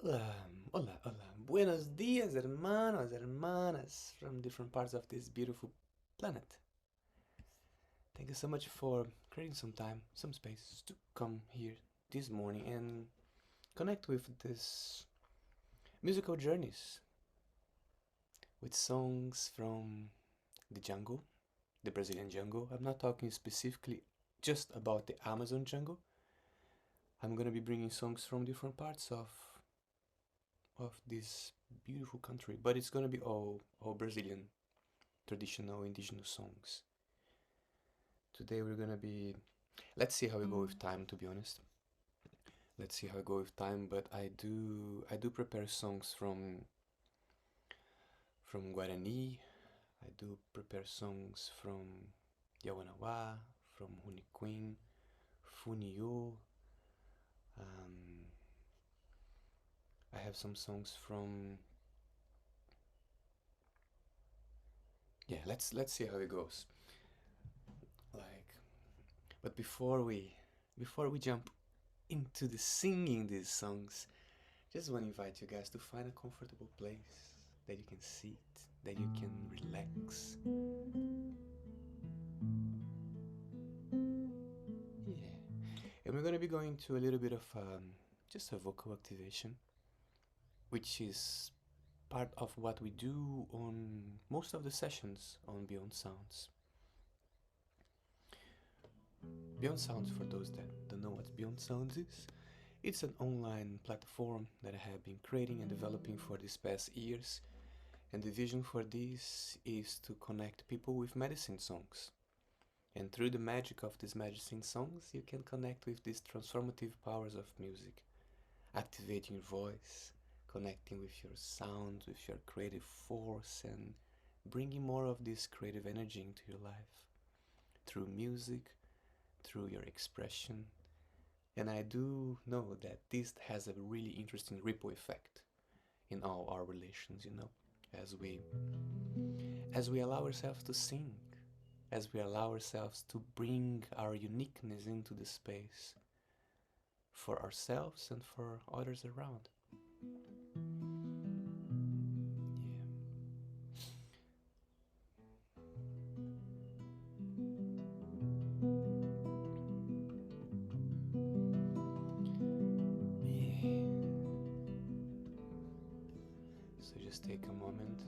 Hola, hola, hola. Buenos días, hermanos, hermanas from different parts of this beautiful planet. Thank you so much for creating some time, some space to come here this morning and connect with this musical journeys with songs from the jungle, the Brazilian jungle. I'm not talking specifically just about the Amazon jungle. I'm gonna be bringing songs from different parts of this beautiful country, but it's gonna be all Brazilian traditional indigenous songs. Today we're gonna be. Let's see how we go with time. To be honest, let's see how we go with time. But I do prepare songs from Guarani. I do prepare songs from Yawanawa, from Huniquin, Funiu. Um, I have some songs from. Yeah, let's see how it goes. Like, but before we jump into the singing these songs, just want to invite you guys to find a comfortable place that you can sit, that you can relax. Yeah. And we're going to be going to a little bit of just a vocal activation, which is part of what we do on most of the sessions on Beyond Sounds. Beyond Sounds, for those that don't know what Beyond Sounds is, it's an online platform that I have been creating and developing for these past years. And the vision for this is to connect people with medicine songs. And through the magic of these medicine songs, you can connect with these transformative powers of music, activating your voice, connecting with your sound, with your creative force, and bringing more of this creative energy into your life through music, through your expression. And I do know that this has a really interesting ripple effect in all our relations, as we allow ourselves to sing, as we allow ourselves to bring our uniqueness into the space for ourselves and for others around. Yeah. Yeah. So just take a moment.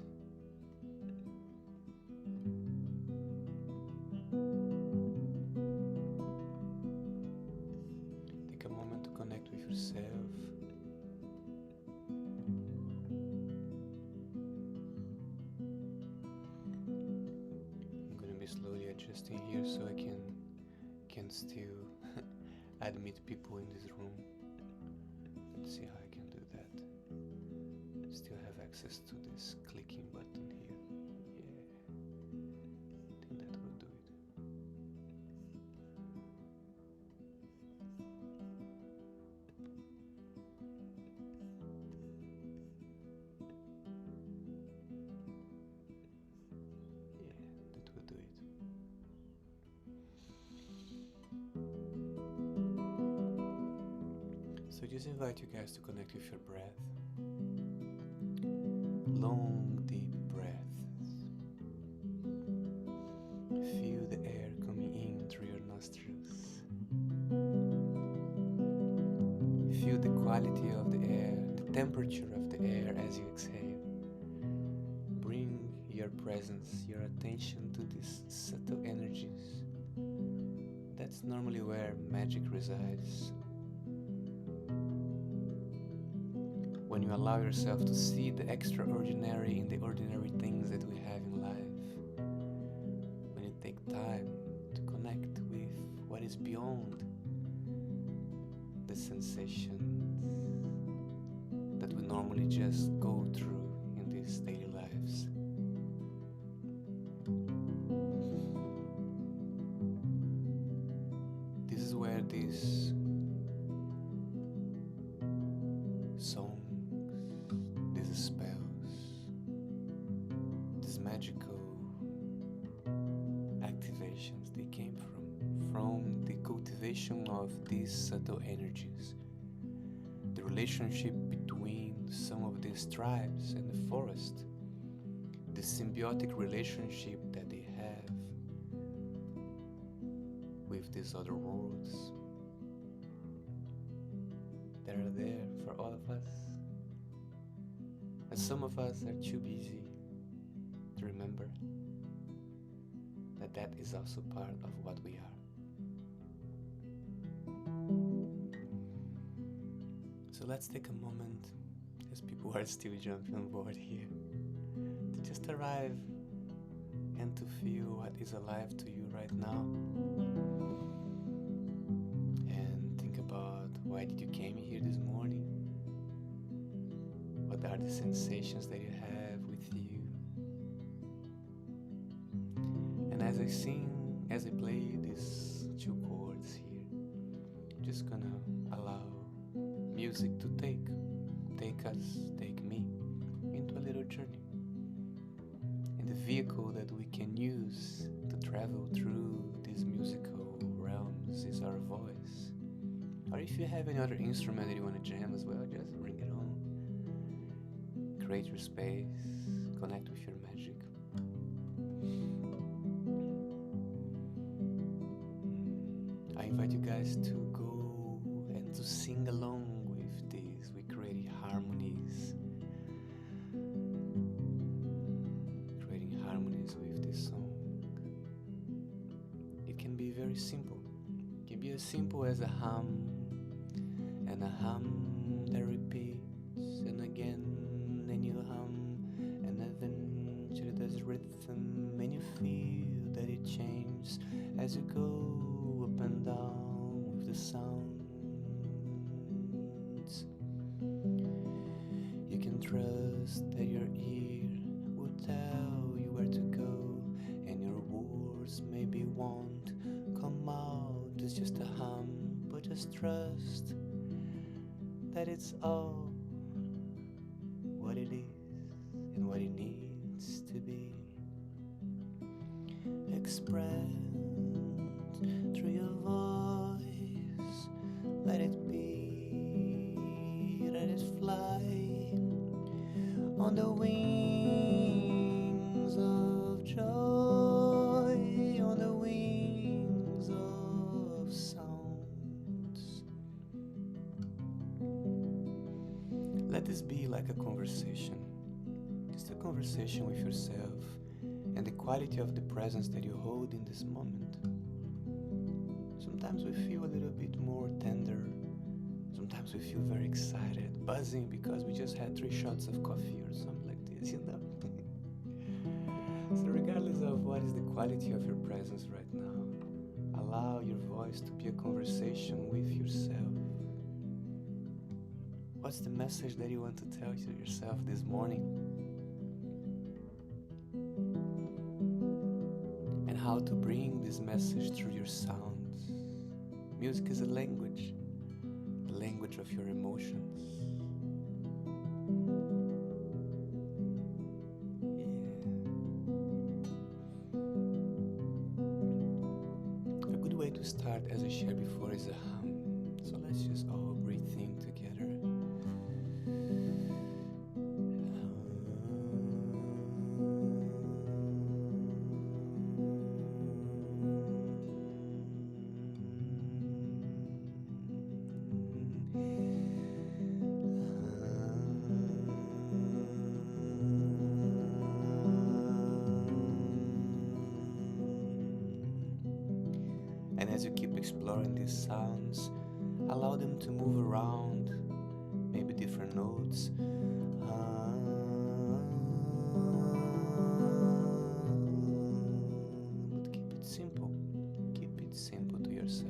Take a moment to connect with yourself. I'm gonna be slowly adjusting here so I can still admit people in this room. Let's see how I can do that. Still have access to this clicking button here. Yeah, I think that will do it. Yeah, that will do it. So just invite you guys to connect with your breath. Long, deep breaths. Feel the air coming in through your nostrils. Feel the quality of the air, the temperature of the air as you exhale. Bring your presence, your attention to these subtle energies. That's normally where magic resides. When you allow yourself to see the extraordinary in the ordinary things that we have in life. When you take time to connect with what is beyond the sensations that we normally just go through in these daily lives. This is where these songs, these spells, these magical activations, they came from the cultivation of these subtle energies, the relationship between some of these tribes in the forest, the symbiotic relationship that they have with these other worlds that are there for all of us. And some of us are too busy to remember that that is also part of what we are. So let's take a moment, as people are still jumping on board here, to just arrive and to feel what is alive to you right now. And think about, why did you came here this morning? What are the sensations that you have with you? And as I sing, as I play these two chords here, I'm just gonna allow music to take me into a little journey. And the vehicle that we can use to travel through these musical realms is our voice. Or if you have any other instrument that you want to jam as well, just bring it on. Create your space, connect with your magic. I invite you guys to go and to sing along with this. We create harmonies. Creating harmonies with this song. It can be very simple. It can be as simple as a hum, and a hum that repeats, and again, and you hum, and eventually there's rhythm, and you feel that it changes as you go up and down with the sounds. You can trust that your ear will tell you where to go, and your words maybe won't come out. It's just a hum, but just trust that it's all what it is and what it needs to be. Expressed through your voice, let it be, let it fly on the wings of joy, on the wings of sounds. Let this be like a conversation, just a conversation with yourself and the quality of the presence that you hold in this moment. Sometimes we feel a little bit more tender. Sometimes we feel very excited, buzzing because we just had 3 shots of coffee or something like this, you know? So regardless of what is the quality of your presence right now, allow your voice to be a conversation with yourself. What's the message that you want to tell to yourself this morning? And how to bring this message through your sounds. Music is a language, the language of your emotions. Yeah. A good way to start, as I shared before, is a hum. So let's just all breathe in together. And as you keep exploring these sounds, allow them to move around, maybe different notes. But keep it simple. Keep it simple to yourself.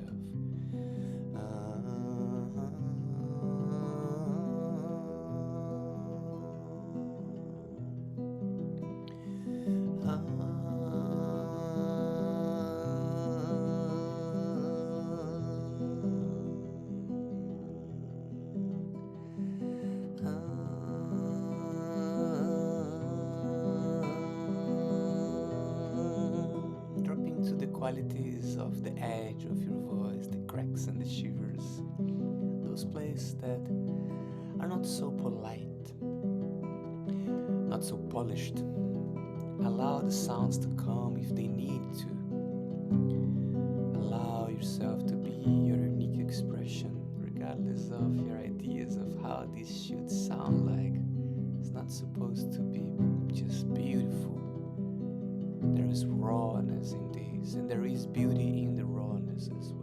Dropping to the qualities of the edge of your voice, the cracks and the shivers, those places that are not so polite, not so polished. Allow the sounds to come if they need to. Allow yourself to be your unique expression, regardless of your ideas of how this should sound like. It's not supposed to be just beautiful. There is rawness in this, and there is beauty in the rawness as well.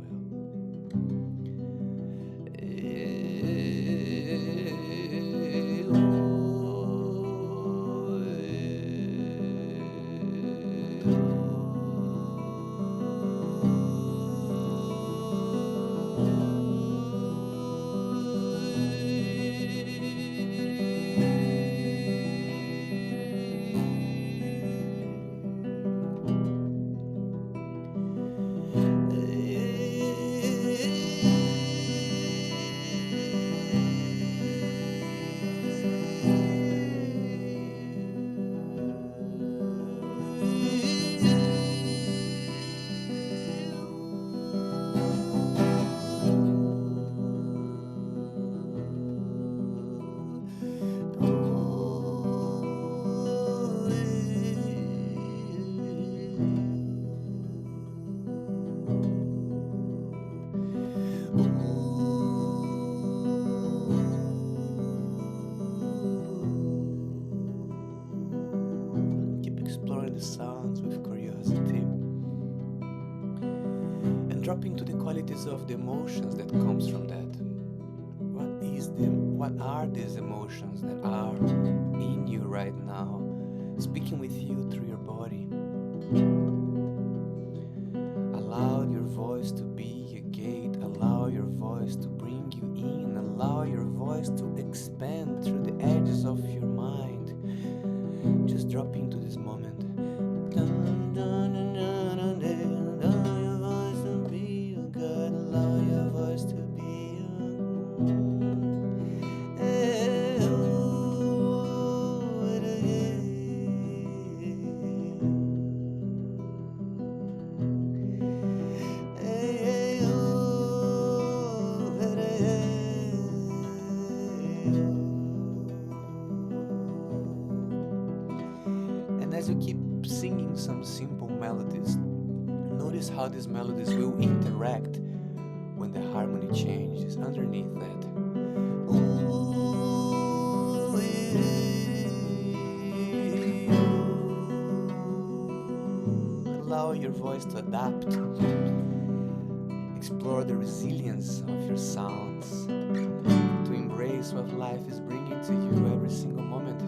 Exploring the sounds with curiosity and dropping to the qualities of the emotions that comes from that. What are these emotions that are in you right now, speaking with you through your body? Allow your voice to be a gate. Allow your voice to bring you in. Allow your voice to expand through the edges of your mind. Just drop into this moment. Allow your voice to be a God. Allow your voice to be And as you keep singing some simple melodies, notice how these melodies will interact when the harmony changes underneath that. Allow your voice to adapt. Explore the resilience of your sounds, to embrace what life is bringing to you every single moment.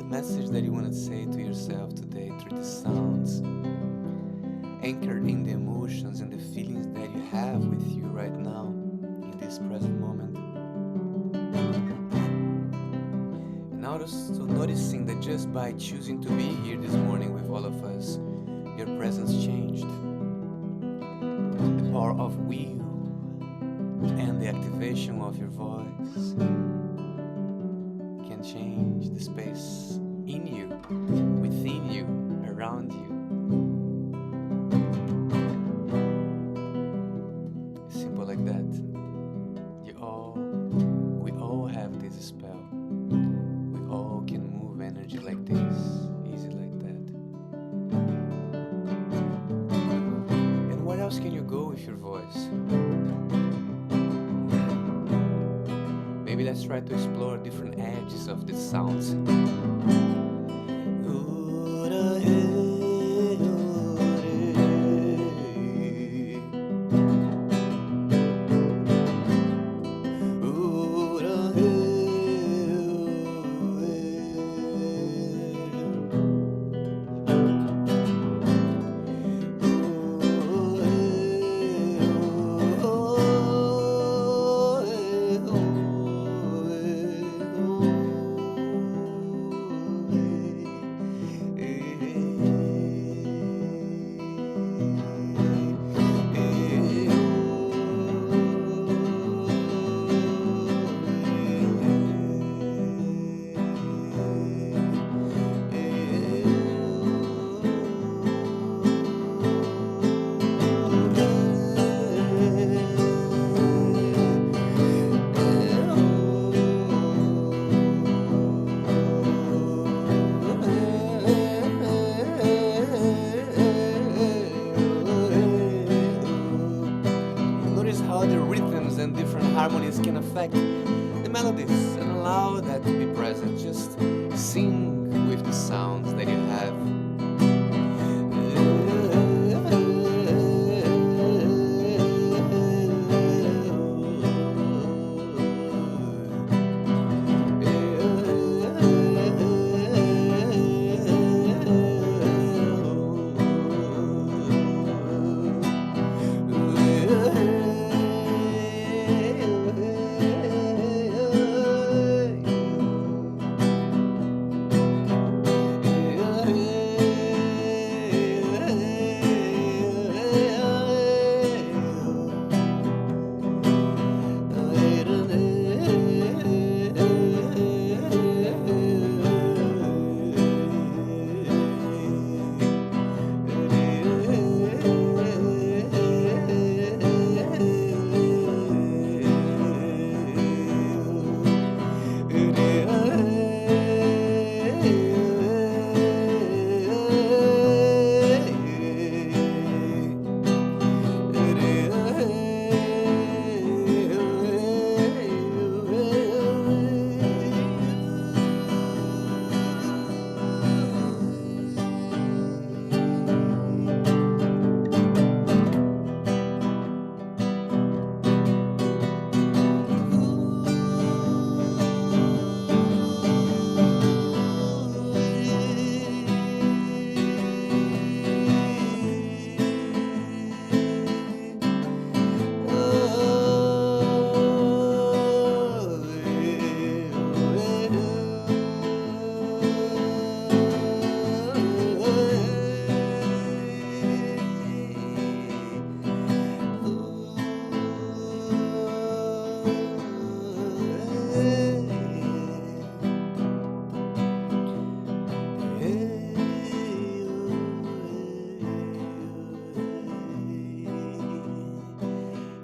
Message that you want to say to yourself today through the sounds, anchored in the emotions and the feelings that you have with you right now in this present moment. And also noticing that just by choosing to be here this morning with all of us, your presence changed. The power of will and the activation of your voice can change the space in you, within you, around you. Simple like that. We all have this spell. We all can move energy like this, easy like that. And where else can you go with your voice? Maybe let's try to explore different edges of the sounds. and different harmonies can affect the melodies and allow that to be present. Just sing with the sounds that you have.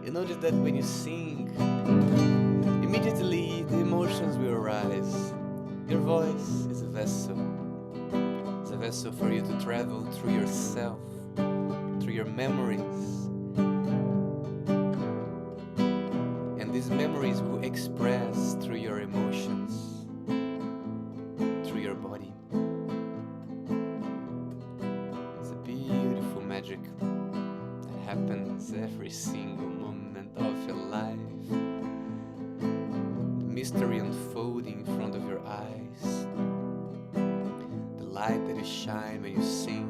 You notice that when you sing, immediately the emotions will arise. Your voice is a vessel. It's a vessel for you to travel through yourself, through your memories. And these memories will express through your emotions, through your body. It's a beautiful magic that happens every single moment of your life. The mystery unfolding in front of your eyes. The light that you shine when you sing.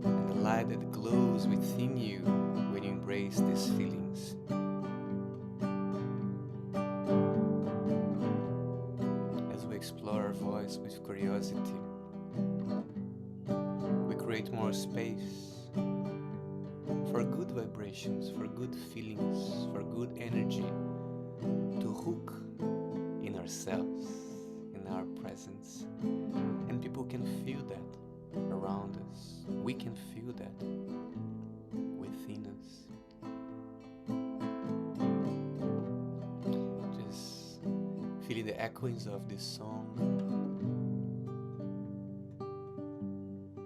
And the light that glows within you when you embrace these feelings. As we explore our voice with curiosity, we create more space for good vibrations, for good feelings, for good energy to hook in ourselves, in our presence. And people can feel that around us. We can feel that within us. Just feeling the echoings of this song.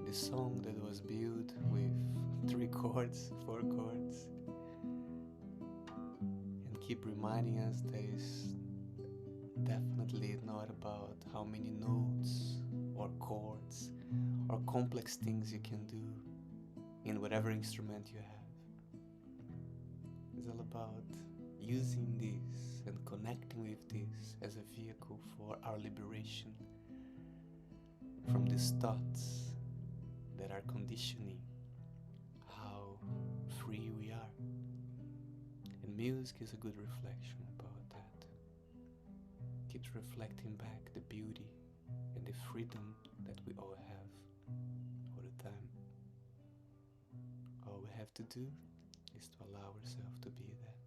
This song that was built with 3 chords, 4 chords, and keep reminding us that it's definitely not about how many notes or chords or complex things you can do in whatever instrument you have. It's all about using this and connecting with this as a vehicle for our liberation from these thoughts that are conditioning how free we are. And music is a good reflection about that. Keeps reflecting back the beauty and the freedom that we all have all the time. All we have to do is to allow ourselves to be that.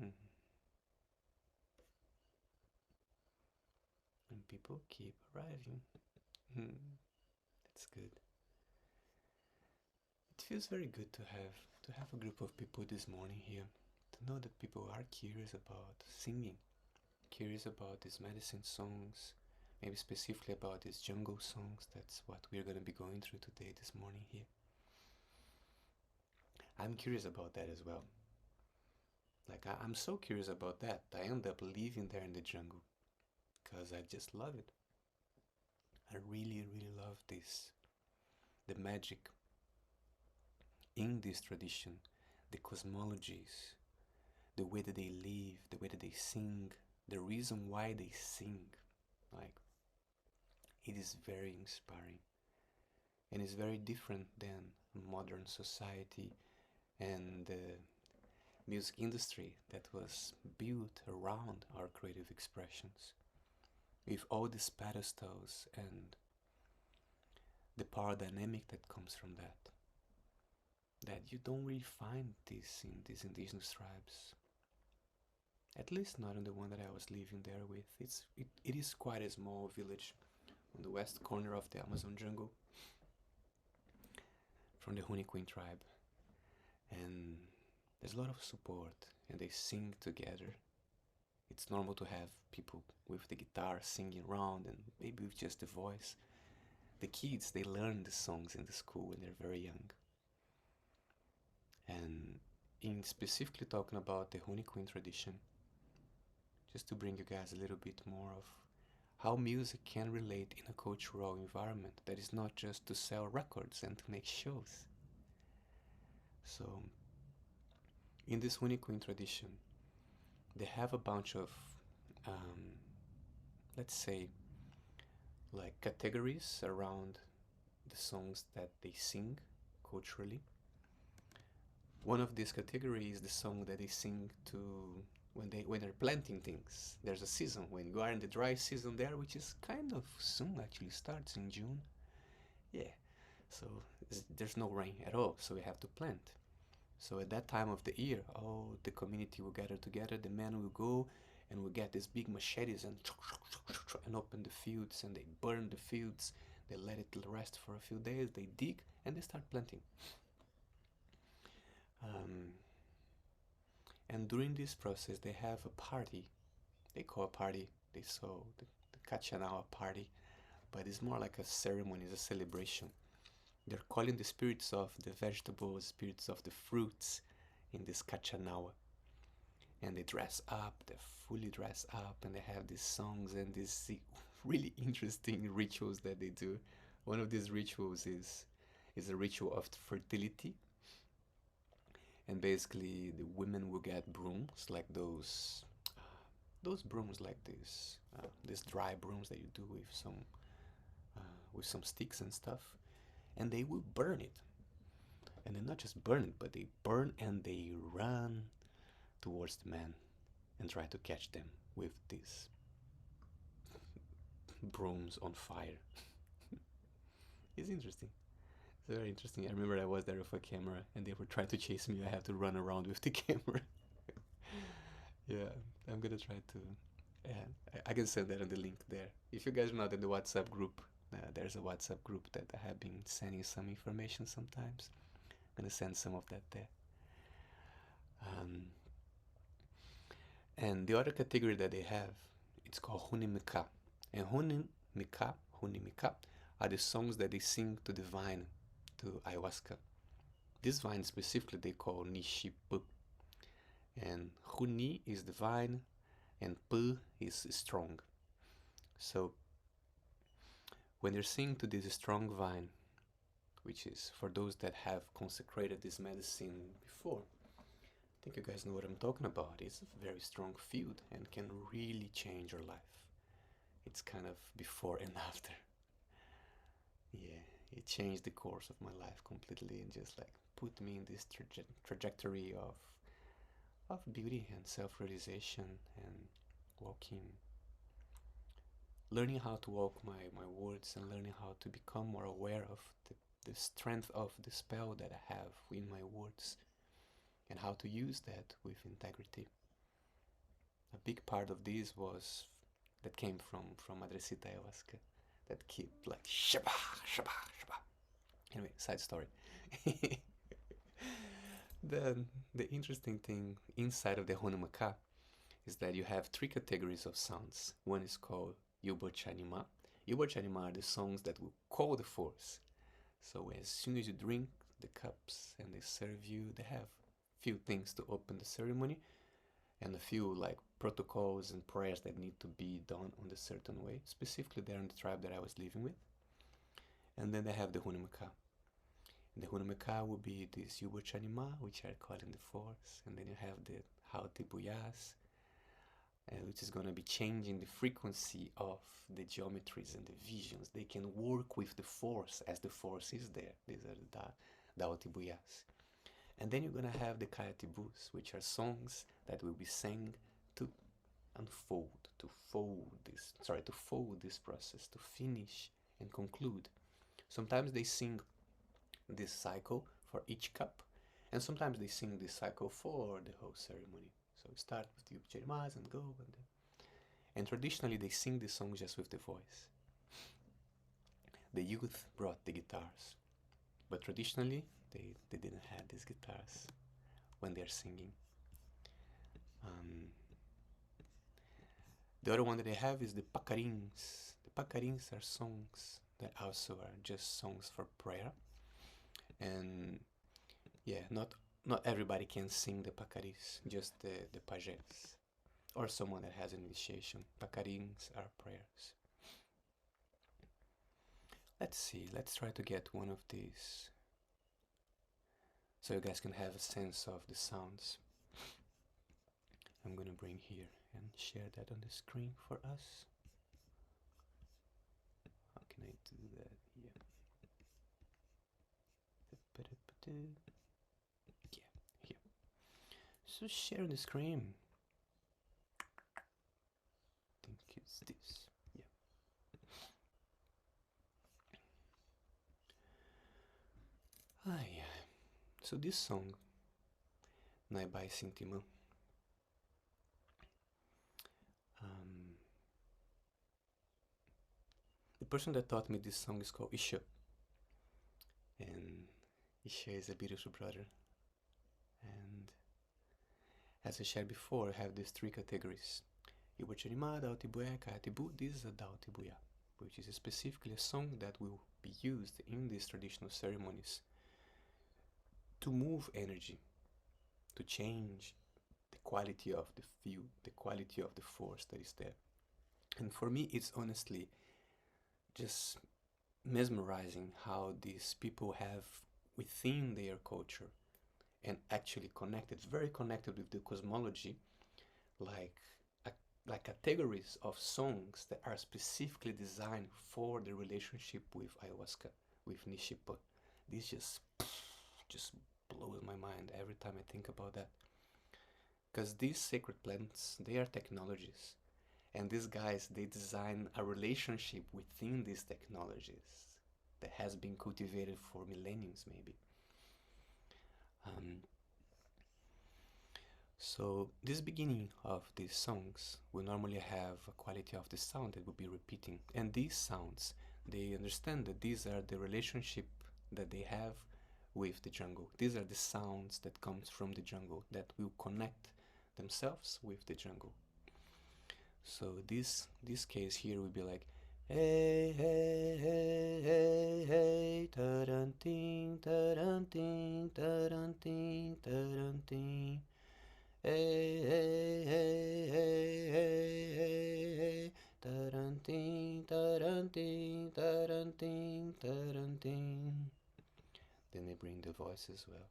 Mhm. And people keep arriving. That's good. It feels very good to have a group of people this morning here, to know that people are curious about singing, curious about these medicine songs, maybe specifically about these jungle songs. That's what we're going to be going through today, this morning here. I'm curious about that as well. Like, I'm so curious about that. I end up living there in the jungle because I just love it. I really, really love this. The magic in this tradition, the cosmologies, the way that they live, the way that they sing, the reason why they sing. Like, it is very inspiring. And it's very different than modern society and the music industry that was built around our creative expressions, with all these pedestals and the power dynamic that comes from that you don't really find this in these indigenous tribes, at least not in the one that I was living there with. It is quite a small village on the west corner of the Amazon jungle, from the Huniquin tribe, and there's a lot of support, and they sing together. It's normal to have people with the guitar singing around, and maybe with just the voice. The kids, they learn the songs in the school when they're very young. And in specifically talking about the Huniquin tradition, just to bring you guys a little bit more of how music can relate in a cultural environment that is not just to sell records and to make shows. So, in this Huniquin tradition, they have a bunch of, um, let's say, like categories around the songs that they sing culturally. One of these categories is the song that they sing to when they're planting things. There's a season when you are in the dry season there, which is kind of soon, actually starts in June. Yeah, so there's no rain at all, so we have to plant. So at that time of the year, all the community will gather together. The men will go and will get these big machetes and open the fields, and they burn the fields. They let it rest for a few days. They dig and they start planting. Um, and during this process, they have a party. They call a party. They saw the Kachanawa party, but it's more like a ceremony, it's a celebration. They're calling the spirits of the vegetables, spirits of the fruits in this Kachanawa. And they dress up, they're fully dressed up, and they have these songs and these really interesting rituals that they do. One of these rituals is a ritual of fertility. And basically, the women will get brooms like those brooms like this, these dry brooms that you do with some sticks and stuff, and they will burn it. And they not just burn it, but they burn and they run towards the men and try to catch them with these brooms on fire. It's interesting. It's very interesting. I remember I was there with a camera and they were trying to chase me. I had to run around with the camera. Yeah, I'm gonna try to. Yeah, I can send that on the link there. If you guys are not in the WhatsApp group, there's a WhatsApp group that I have been sending some information sometimes. I'm gonna send some of that there. Um, and the other category that they have, it's called Hunimika. And Hunimika are the songs that they sing to the vine, to ayahuasca. This vine specifically they call Nishipu. And Huni is the vine, and Pu is strong. So when they're singing to this strong vine, which is for those that have consecrated this medicine before, I think you guys know what I'm talking about. It's a very strong field and can really change your life. It's kind of before and after. Yeah, it changed the course of my life completely and just like put me in this trajectory of beauty and self-realization and walking, learning how to walk my words and learning how to become more aware of the strength of the spell that I have in my words and how to use that with integrity. A big part of this was that came from Madrecita Ayahuasca, that keep like shabah, shabah, shabah. Anyway, side story. Then the interesting thing inside of the Hunamaka is that you have three categories of sounds. One is called Yubochanima. Yubochanima are the songs that will call the force. So as soon as you drink the cups and they serve you, they have few things to open the ceremony and a few like protocols and prayers that need to be done on a certain way, specifically there in the tribe that I was living with. And then they have the Hunamaka. And the Hunamaka will be this Yubochanima, which are calling the force, and then you have the Hautibuyas, which is going to be changing the frequency of the geometries and the visions. They can work with the force as the force is there. These are the Daotibuyas. And then you're going to have the Kayatibus, which are songs that will be sang to unfold, to fold this process, to finish and conclude. Sometimes they sing this cycle for each cup, and sometimes they sing this cycle for the whole ceremony. So start with the Cherimas and go, and traditionally they sing the song just with the voice. The youth brought the guitars, but traditionally they didn't have these guitars when they're singing. The other one that they have is the Pacarins. The Pacarins are songs that also are just songs for prayer, and yeah, not everybody can sing the Pacaris, just the pajés or someone that has an initiation. Pacarins are prayers. Let's see, let's try to get one of these so you guys can have a sense of the sounds. I'm gonna bring here and share that on the screen for us. How can I do that here? Yeah, here. So share the screen. I think it's this. Yeah. Yeah. So this song, Naibai Sintima, the person that taught me this song is called Isha, and Isha is a beautiful brother. And as I shared before, I have these three categories: Yubochanima, Daotibuya, Kayatibu. This is a Daotibuya, which is specifically a song that will be used in these traditional ceremonies to move energy, to change the quality of the field, the quality of the force that is there. And for me, it's honestly just mesmerizing how these people have within their culture and actually connected, very connected with the cosmology, like categories of songs that are specifically designed for the relationship with ayahuasca, with Nishipa. This just blows my mind every time I think about that. Because these sacred plants, they are technologies. And these guys, they design a relationship within these technologies that has been cultivated for millenniums, maybe. So this beginning of these songs will normally have a quality of the sound that will be repeating. And these sounds, they understand that these are the relationship that they have with the jungle. These are the sounds that comes from the jungle that will connect themselves with the jungle. So this case here will be like hey hey hey hey hey tarantin tarantin tarantin tarantin hey hey hey hey hey hey hey tarantin tarantin tarantin tarantin. Then they bring the voice as well.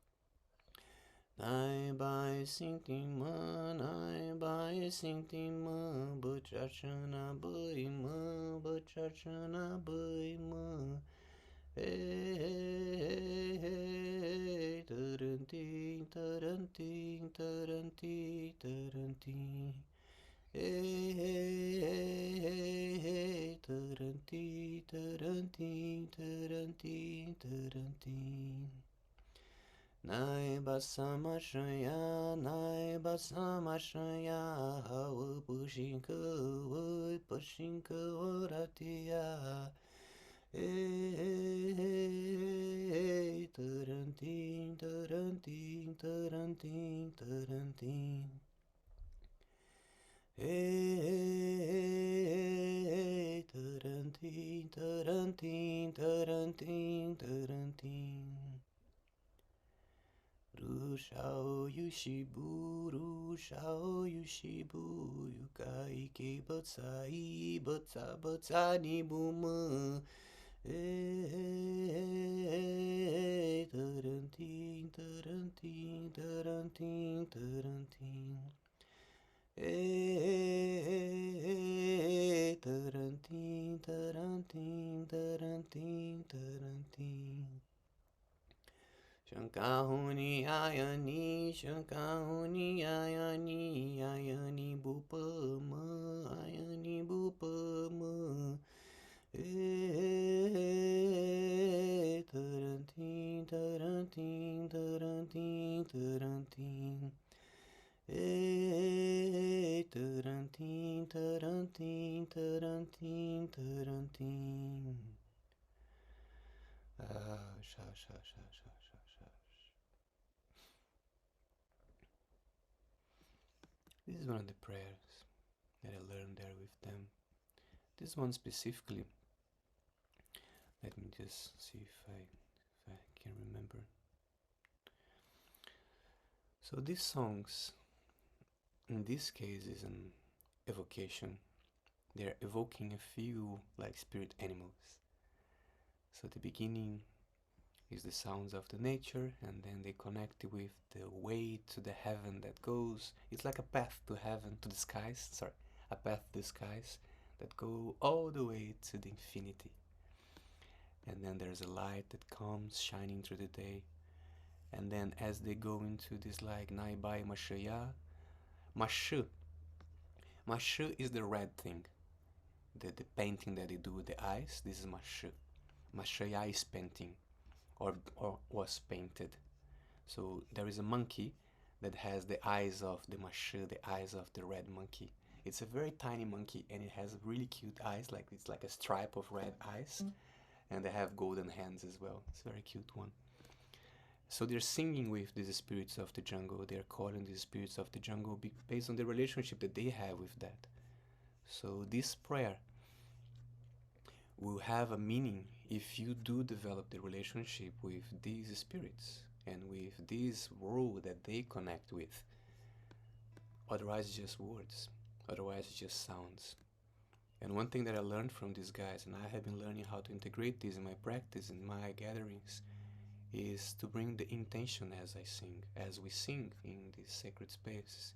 Nai bai sintima, nai bai sintima, buchachana buima, buchachana buima. Hey, hey, hey, hey, tarantin, tarantin, tarantin, tarantin. Hey, hey, hey, hey, hey, tarantin, tarantin, tarantin, tarantin. Nai basamashaya, nai basamashaya, hawa pushinka oratia. Hey, tarantin, tarantin, tarantin, tarantin. Hey, tarantin, tarantin, tarantin, tarantin. Rushao Yushibu, Rushao Yushibu, Yukai ke Batsai, Batsa Batsani Buma. Tarantin, tarantin, tarantin, tarantin. Tarantin, tarantin, tarantin, tarantin. Shankahuni ayani, Shankahuni ayani, ayani bupama, ayani bupama. Tarantin, tarantin, tarantin, tarantin. Tarantin, tarantin, tarantin, tarantin. Sha, sha, sha, sha, sha, sha. This is one of the prayers that I learned there with them. This one specifically, let me just see if I can remember. So these songs, in this case, is an evocation. They're evoking a few like spirit animals. So the beginning is the sounds of the nature, and then they connect with the way to the heaven that goes. It's like a path to heaven, to the skies. Sorry, a path to the skies that go all the way to the infinity. And then there's a light that comes shining through the day. And then as they go into this like Naibai Mashaya, Mashu. Mashu is the red thing. The painting that they do with the eyes, this is Mashu. Mashaya is painting, or was painted. So there is a monkey that has the eyes of the Mashu, the eyes of the red monkey. It's a very tiny monkey, and it has really cute eyes, like it's like a stripe of red eyes, and they have golden hands as well. It's a very cute one. So they're singing with these spirits of the jungle. They're calling these spirits of the jungle based on the relationship that they have with that. So this prayer will have a meaning if you do develop the relationship with these spirits and with this world that they connect with. Otherwise, it's just words. Otherwise, it's just sounds. And one thing that I learned from these guys, and I have been learning how to integrate this in my practice, in my gatherings, is to bring the intention as I sing, as we sing in these sacred spaces.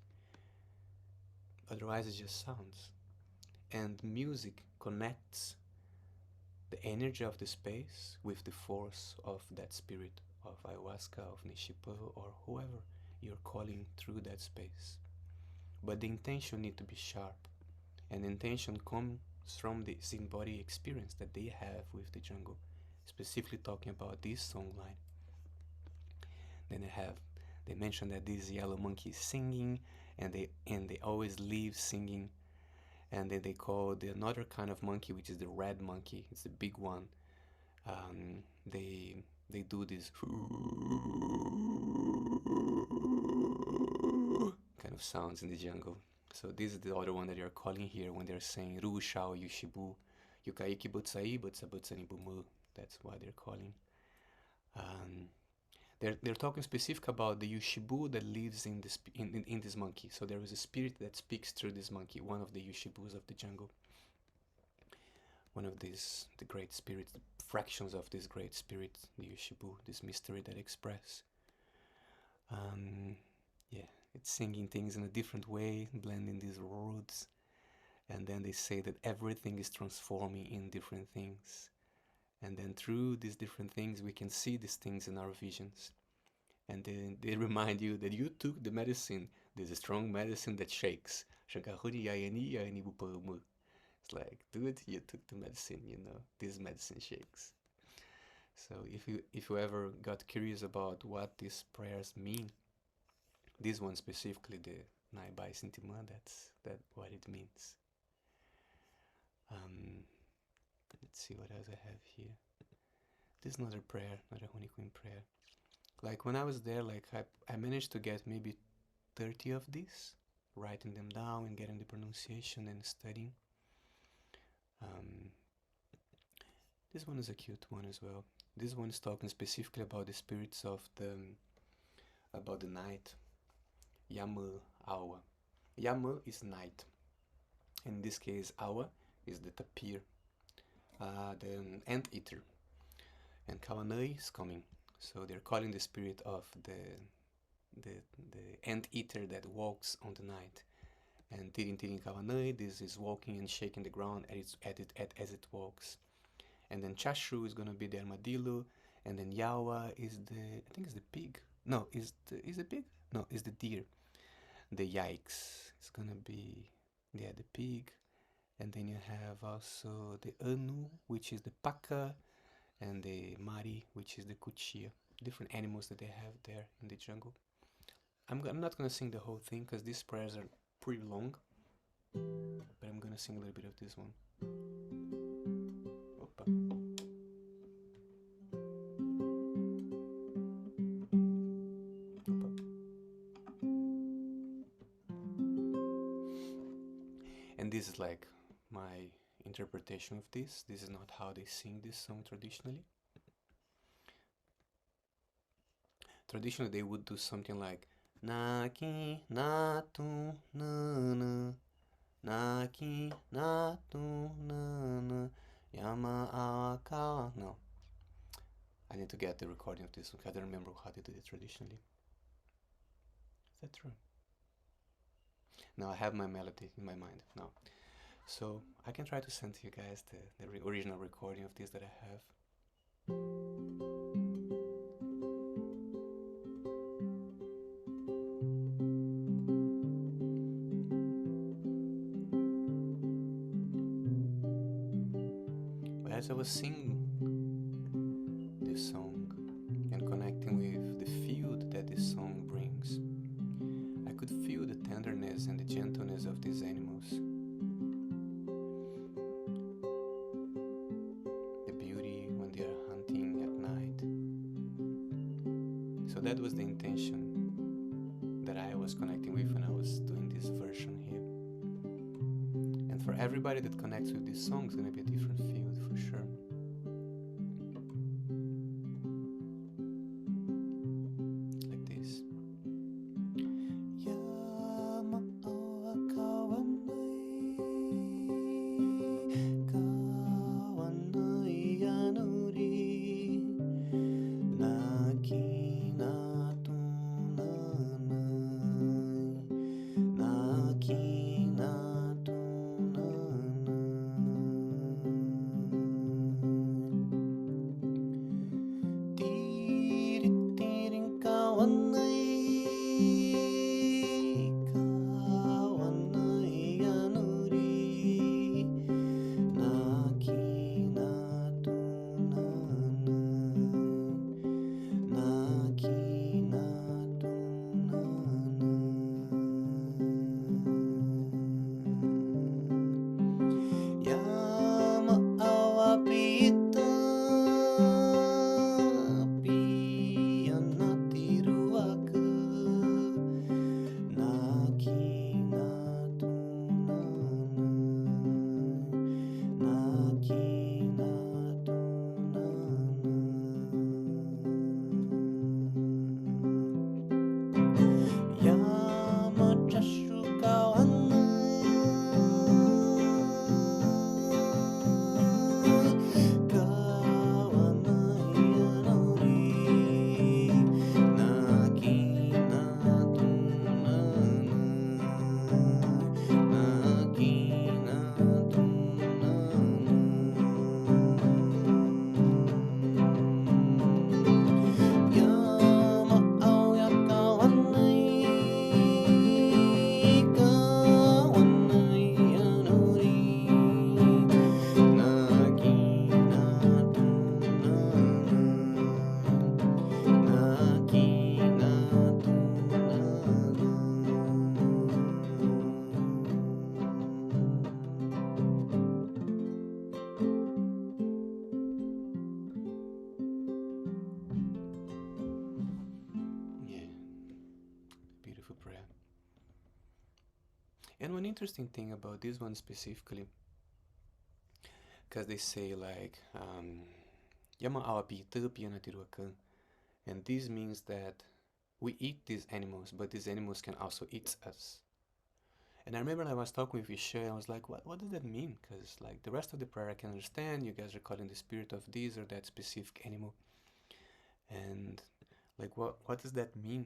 Otherwise, it's just sounds. And music connects the energy of the space with the force of that spirit of ayahuasca, of Nishipa, or whoever you're calling through that space. But the intention needs to be sharp, and the intention comes from the in-body experience that they have with the jungle, specifically talking about this song line. Then they mention that this yellow monkey is singing, and they always leave singing. And then they call the another kind of monkey, which is the red monkey. It's the big one. They do this kind of sounds in the jungle. So this is the other one that they're calling here when they're saying Ru Shao Yushibu Yukaiki Butsai Butsa Butsani Bumu. That's why they're calling. They're talking specific about the Yushibu that lives in this in this monkey. So there is a spirit that speaks through this monkey, one of the Yushibus of the jungle. One of these, the great spirits, the fractions of this great spirit, the Yushibu, this mystery that express. Yeah, it's singing things in a different way, blending these words. And then they say that everything is transforming in different things. And then through these different things, we can see these things in our visions. And then they remind you that you took the medicine. There's a strong medicine that shakes. It's like, dude, you took the medicine, you know. This medicine shakes. So if you ever got curious about what these prayers mean, this one specifically, the Naibai Sintima, that's what it means. Let's see what else I have here. This is another prayer, another Honey Queen prayer. Like when I was there, like I managed to get maybe 30 of these, writing them down and getting the pronunciation and studying. This one is a cute one as well. This one is talking specifically about the spirits of about the night. Yama, Awa. Yama is night. In this case, Awa is the tapir, the anteater, and Kawanai is coming. So they're calling the spirit of the anteater that walks on the night. And Tirin Tirin Kawanai, this is walking and shaking the ground as it walks. And then Chashu is gonna be the armadillo, and then Yawa is I think it's the pig. No, is the pig? No, is the deer. The yikes. It's gonna be the pig. And then you have also the Anu, which is the Paka, and the Mari, which is the Kuchia. Different animals that they have there in the jungle. I'm not gonna sing the whole thing because these prayers are pretty long, but I'm gonna sing a little bit of this one. Opa. Opa. And this is like my interpretation of this. This is not how they sing this song traditionally. Traditionally, they would do something like Naki natu nana Naki natu nana Yama awaka. No, I need to get the recording of this one. I don't remember how they did it traditionally. Is that true? Now I have my melody in my mind now, so I can try to send to you guys the original recording of this that I have. As I was singing this song and connecting with the field that this song brings, I could feel the tenderness and the gentleness of these animals, the beauty when they are hunting at night. So that was the intention that I was connecting with when I was doing this version here. And for everybody that connects with this song, it's going to be a different field for sure. Like this. And one interesting thing about this one specifically, because they say like Yama awapita pianatiruakan, and this means that we eat these animals, but these animals can also eat us. And I remember I was talking with Isha, I was like, what does that mean? Because like the rest of the prayer I can understand, you guys are calling the spirit of this or that specific animal. And like what does that mean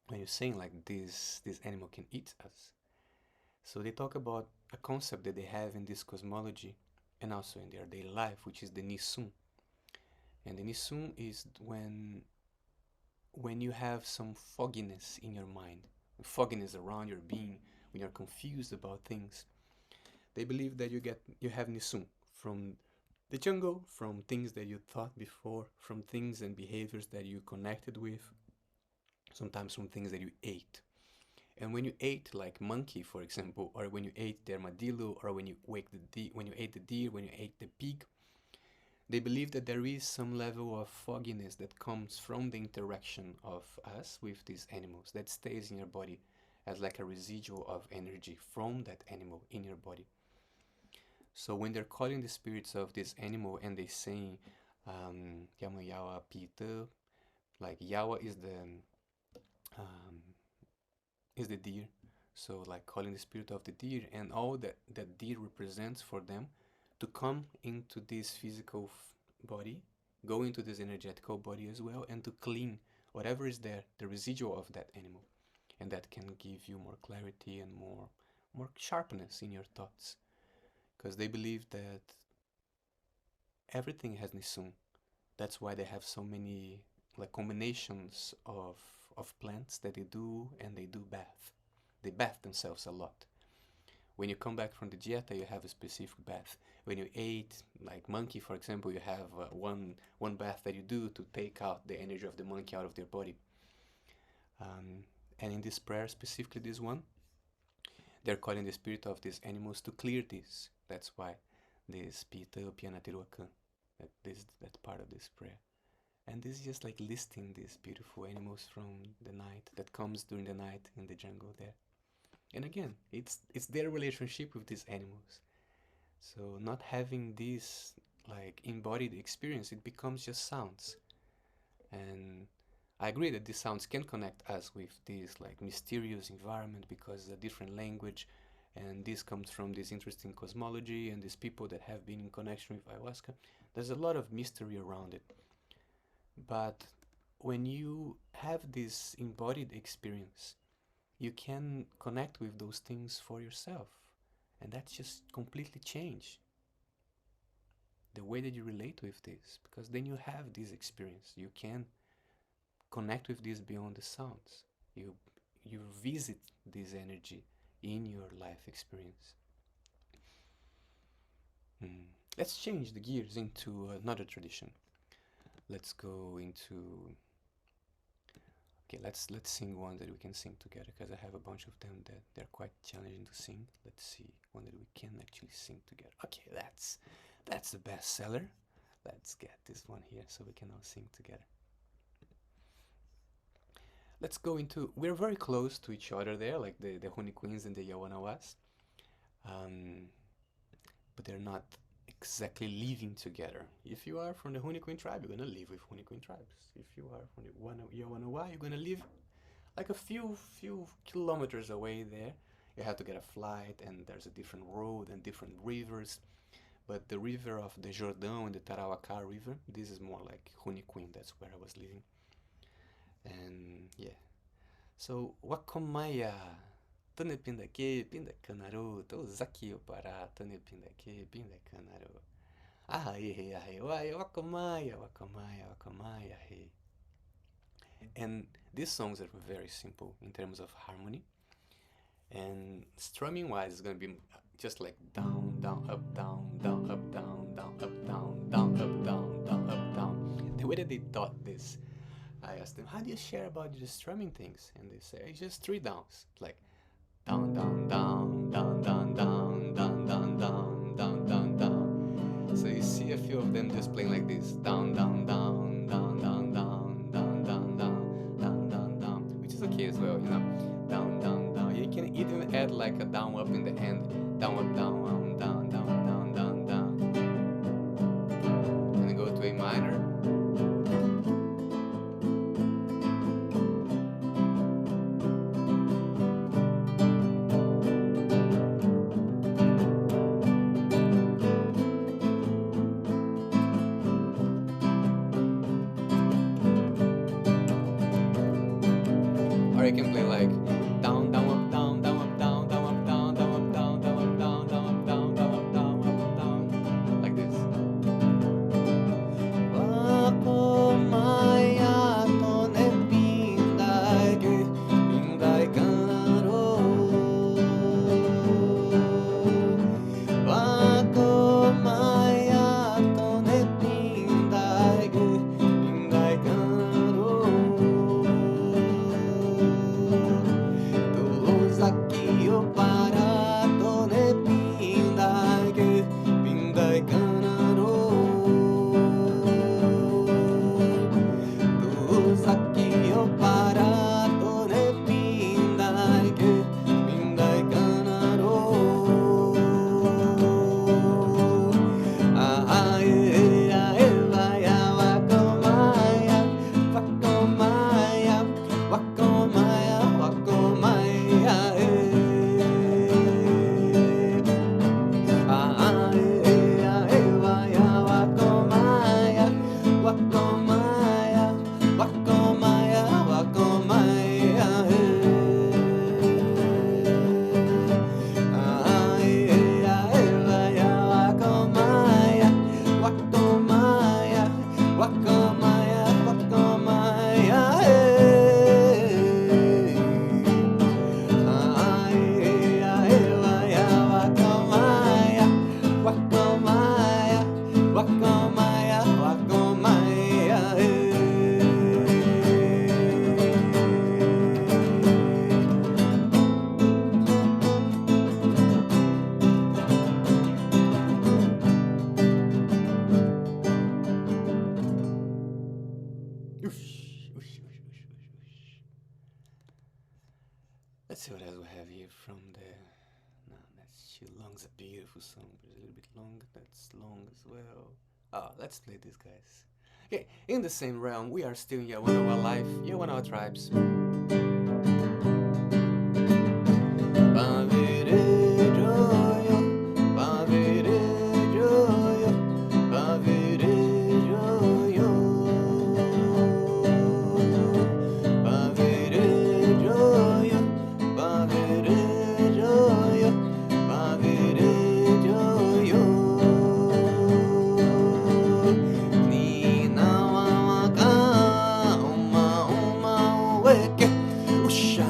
when you're saying like this animal can eat us? So they talk about a concept that they have in this cosmology and also in their daily life, which is the Nisum. And the Nisum is when you have some fogginess in your mind, fogginess around your being, when you're confused about things. They believe that you have Nisum from the jungle, from things that you thought before, from things and behaviors that you connected with, sometimes from things that you ate. And when you ate like monkey, for example, or when you ate the armadillo, or when you ate the deer, when you ate the pig, they believe that there is some level of fogginess that comes from the interaction of us with these animals that stays in your body as like a residual of energy from that animal in your body. So when they're calling the spirits of this animal and they saying Yama Yawa Pita, like Yawa is the deer. So like calling the spirit of the deer and all that deer represents for them to come into this physical body, go into this energetical body as well, and to clean whatever is there, the residual of that animal. And that can give you more clarity and more sharpness in your thoughts. Because they believe that everything has Nisum. That's why they have so many like combinations of plants that they do, and they do bath. They bath themselves a lot. When you come back from the dieta, you have a specific bath. When you ate like monkey, for example, you have one bath that you do to take out the energy of the monkey out of their body. And in this prayer, specifically this one, they're calling the spirit of these animals to clear this. That's why this Pita Pianatiruakan, that's part of this prayer. And this is just like listing these beautiful animals from the night that comes during the night in the jungle there. And again, it's their relationship with these animals. So not having this like embodied experience, it becomes just sounds. And I agree that these sounds can connect us with this like mysterious environment because it's a different language, and this comes from this interesting cosmology and these people that have been in connection with ayahuasca. There's a lot of mystery around it. But when you have this embodied experience, you can connect with those things for yourself, and that's just completely changed the way that you relate with this, because then you have this experience. You can connect with this beyond the sounds. You visit this energy in your life experience. Let's change the gears into another tradition. Let's go into okay, let's sing one that we can sing together, because I have a bunch of them that they're quite challenging to sing. Let's see one that we can actually sing together. Okay, that's the best seller. Let's get this one here so we can all sing together. Let's go into, we're very close to each other there, like the Huni Queens and the Yawanawas. But they're not exactly living together. If you are from the Huni Queen tribe, you're gonna live with Huni Queen tribes. If you are from the Yawanawa, you're gonna live like a few kilometers away there. You have to get a flight, and there's a different road and different rivers. But the river of the Jordão and the Tarauacá River, this is more like Huni Queen, that's where I was living. And yeah. So, Wakomaya, Tane Pindake, Pindakanaru, Tozaki Opara, Tane Pindake, Pindakanaru. Ahe, ahe, Wakomaya, Wakomaya, Wakomaya, hey. And these songs are very simple in terms of harmony. And strumming wise, it's gonna be just like down, down, up, down, down, up, down, down, up, down, down, up, down, down, up, down. The way that they taught this, I asked them, how do you share about the strumming things? And they say, it's just 3 downs. Like down, down, down, down, down, down, down, down, down, down, down, down. So you see a few of them just playing like this. Down, down, down, down, down, down, down, down, down, down, down, down. Which is okay as well, you know. Down, down, down. You can even add like a down up in the end. Down up, down, down, down, down, down, down. And go to A minor. Or I can play like down, down, up, down, down, up, down, down, up, down, down, up, down, down, up, down, down, up, down, down, up, down, up, down, like this. Wako maya tone pindai ge pindai kanaro. Wako maya tone pindai ge pindai kanaro. Sakio parato ne pindai ge pindai kanaro. Tu sakio parato ne pindai ge pindai kanaro. Ae ae vaya wakomaya wakomaya wakomaya wakomaya. Let's see what else we have here from the... No, that's too long. It's a beautiful song, but it's a little bit long. That's long as well. Ah, let's play this, guys. Okay, in the same realm, we are still in Yawanawa Life, Yawanawa Tribes. Usha,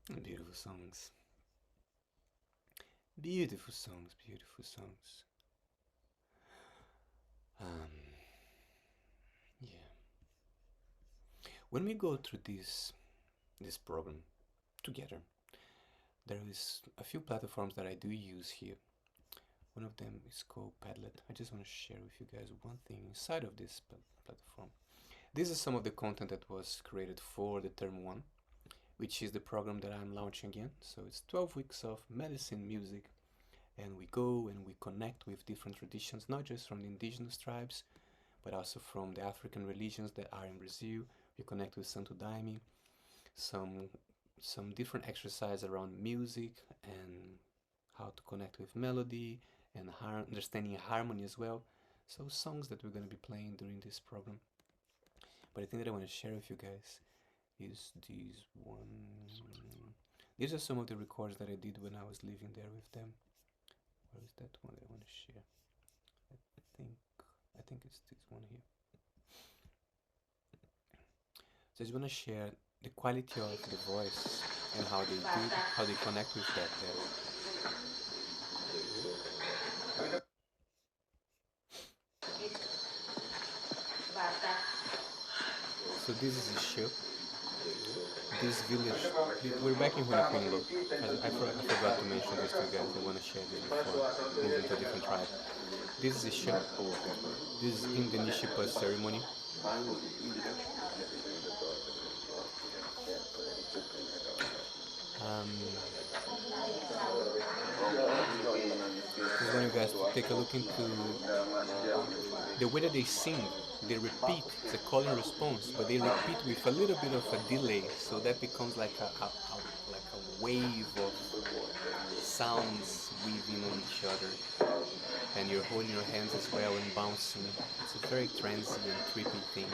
Beautiful songs. Beautiful songs, beautiful songs. Um, yeah. When we go through this program together, there is a few platforms that I do use here. One of them is called Padlet. I just want to share with you guys one thing inside of this platform. This is some of the content that was created for the term 1, which is the program that I'm launching again. So it's 12 weeks of medicine music, and we go and we connect with different traditions, not just from the indigenous tribes, but also from the African religions that are in Brazil. We connect with Santo Daime, some different exercise around music and how to connect with melody and understanding harmony as well. So songs that we're going to be playing during this program. But the thing that I want to share with you guys is these one. These are some of the records that I did when I was living there with them. Where is that one that I want to share? I think it's this one here. So I just want to share the quality of the voice and how they do, how they connect with that there. So this is a ship. This village, we're back in Huliquinlo. I forgot to mention this to you guys. I want to share this before moving to a different tribe. This is a ship. This is in the Nishipa ceremony. Just want you guys to take a look into the way that they sing. They repeat, it's a call and response, but they repeat with a little bit of a delay, so that becomes like a wave of sounds weaving on each other, and you're holding your hands as well and bouncing. It's a very transient, trippy thing.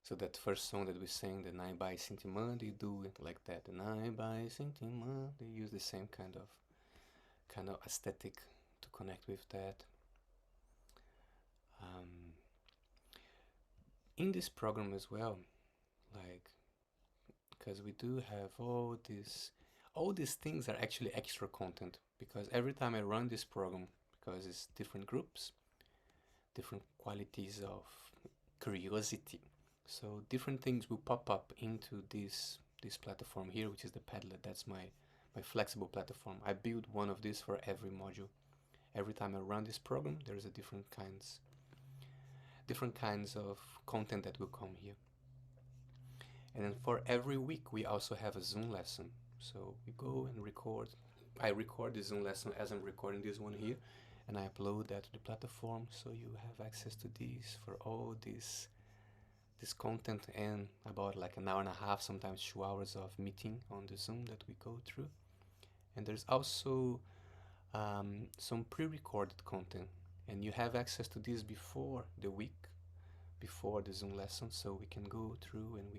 So that first song that we sang, the Nai Bai Sintimã, they do it like that. The Nai Bai Sintimã, they use the same kind of aesthetic to connect with that. In this program as well, like, because we do have all these things are actually extra content, because every time I run this program, because it's different groups, different qualities of curiosity, so different things will pop up into this platform here, which is the Padlet. That's my flexible platform. I build one of these for every module. Every time I run this program, there's a different kinds of content that will come here. And then for every week, we also have a Zoom lesson. So we go and record. I record the Zoom lesson as I'm recording this one here, and I upload that to the platform, so you have access to these for all this content, and about like an hour and a half, sometimes 2 hours of meeting on the Zoom that we go through. And there's also some pre-recorded content, and you have access to this before the week, before the Zoom lesson, so we can go through and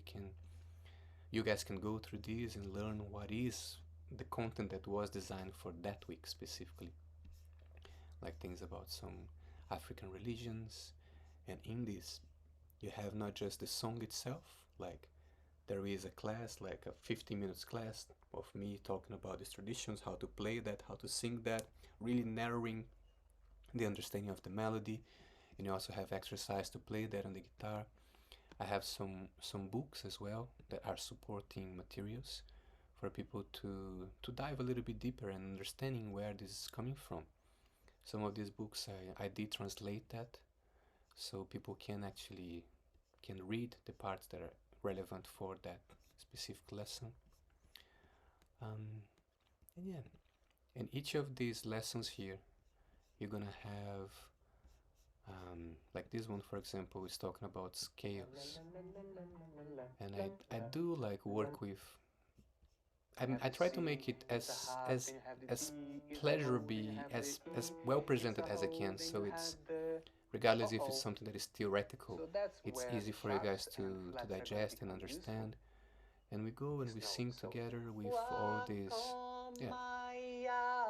you guys can go through these and learn what is the content that was designed for that week specifically, like things about some African religions. And in this, you have not just the song itself, like there is a class, like a 15 minutes class of me talking about these traditions, how to play that, how to sing that, really narrowing the understanding of the melody. And you also have exercise to play that on the guitar. I have some books as well that are supporting materials for people to dive a little bit deeper and understanding where this is coming from. Some of these books I did translate that, so people can actually can read the parts that are relevant for that specific lesson. Um, and yeah, and each of these lessons here, you're gonna have like this one, for example, is talking about scales, and I do like work with. I try to make it as pleasurable as well presented as I can, so it's regardless if it's something that is theoretical, it's easy for you guys to digest and understand. And we go and we sing together with all these. Yeah,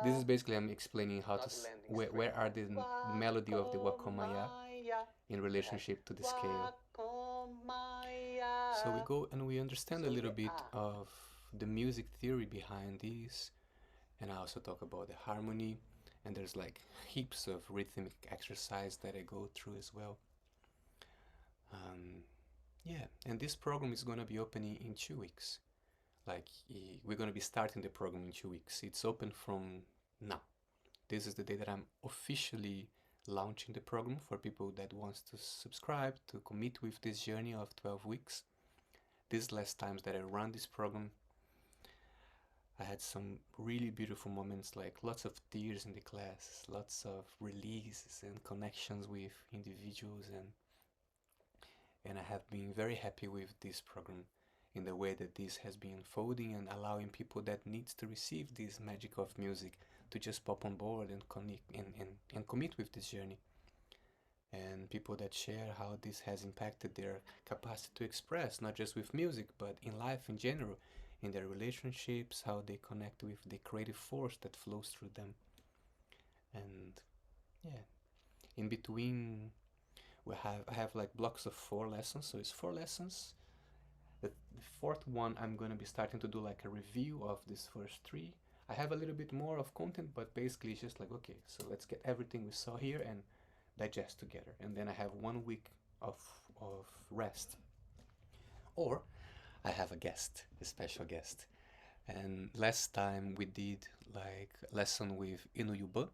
this is basically I'm explaining how to where are the melody of the Wakomaya in relationship to the scale. So we go and we understand a little bit of the music theory behind these, and I also talk about the harmony, and there's like heaps of rhythmic exercise that I go through as well. Yeah, and this program is going to be opening in 2 weeks. Like, we're going to be starting the program in 2 weeks. It's open from now. This is the day that I'm officially launching the program for people that wants to subscribe, to commit with this journey of 12 weeks. These last times that I run this program, I had some really beautiful moments, like lots of tears in the class, lots of releases and connections with individuals, and I have been very happy with this program in the way that this has been unfolding and allowing people that needs to receive this magic of music to just pop on board and connect and commit with this journey. And people that share how this has impacted their capacity to express, not just with music, but in life in general, in their relationships, how they connect with the creative force that flows through them. And yeah, in between I have like blocks of 4 lessons, so it's 4 lessons. The fourth one I'm gonna be starting to do like a review of these first 3. I have a little bit more of content, but basically it's just like, okay, so let's get everything we saw here and digest together, and then I have 1 week of rest. Or I have a special guest. And last time we did like a lesson with Inuyuba,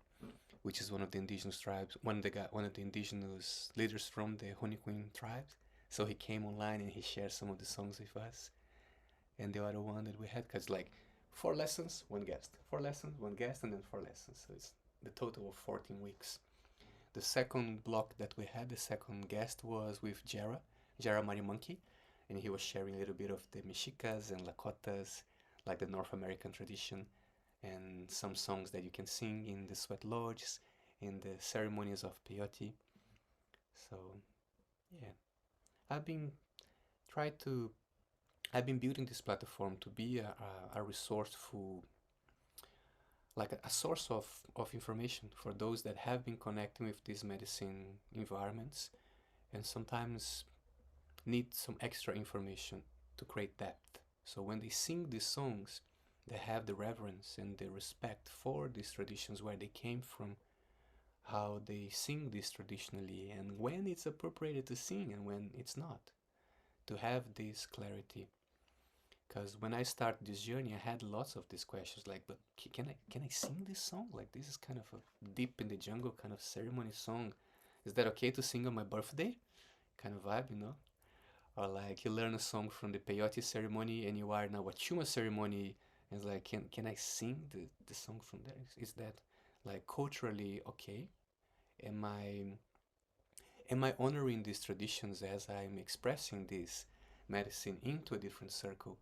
which is one of the indigenous tribes, one of the indigenous leaders from the Honeyqueen tribe. So he came online and he shared some of the songs with us. And the other one that we had, because like 4 lessons, 1 guest, 4 lessons, 1 guest, and then 4 lessons. So it's the total of 14 weeks. The second block that we had, the second guest was with Jara Marimonkey, and he was sharing a little bit of the Mexicas and Lakotas, like the North American tradition, and some songs that you can sing in the sweat lodges, in the ceremonies of peyote. So, yeah, I've been trying to, I've been building this platform to be a resourceful, like a source of information for those that have been connecting with these medicine environments and sometimes need some extra information to create depth. So when they sing these songs, they have the reverence and the respect for these traditions, where they came from, how they sing this traditionally, and when it's appropriate to sing and when it's not, to have this clarity. Because when I started this journey, I had lots of these questions, like, but can I sing this song? Like, this is kind of a deep in the jungle kind of ceremony song. Is that okay to sing on my birthday? Kind of vibe, you know? Or like you learn a song from the peyote ceremony and you are in a wachuma ceremony, and it's like, can I sing the song from there? Is that like culturally okay? Am I am I honoring these traditions as I'm expressing this medicine into a different circle?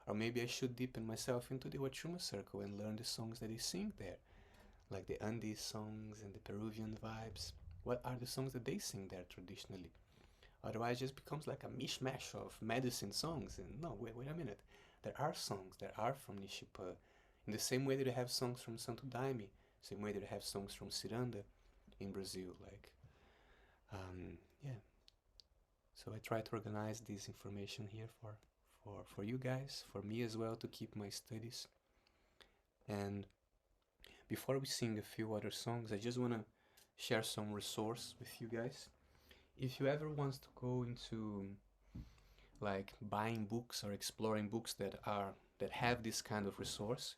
Or maybe I should deepen myself into the wachuma circle and learn the songs that they sing there, like the Andes songs and the Peruvian vibes. What are the songs that they sing there traditionally? Otherwise, it just becomes like a mishmash of medicine songs. And no, wait a minute. There are songs that are from Nishipa, in the same way that you have songs from Santo Daime, same way that you have songs from Ciranda in Brazil. Like, yeah. So I try to organize this information here for you guys, for me as well, to keep my studies. And before we sing a few other songs, I just want to share some resource with you guys. If you ever want to go into like buying books or exploring books that have this kind of resource,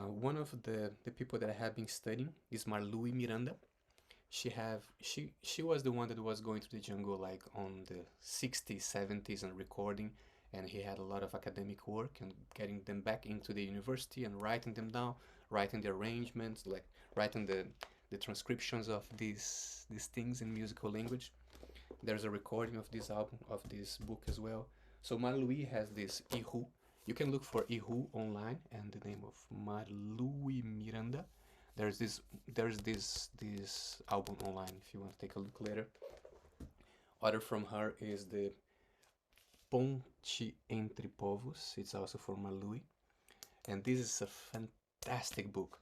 one of the people that I have been studying is Marlui Miranda. She was the one that was going to the jungle like on the 60s, 70s and recording, and he had a lot of academic work and getting them back into the university and writing them down, writing the arrangements, like writing the transcriptions of these things in musical language. There's a recording of this album, of this book as well. So Marlui has this Ihu. You can look for Ihu online and the name of Marlui Miranda. There's this album online if you want to take a look later. Other from her is the Ponte Entre Povos. It's also for Marlui, and this is a fantastic book.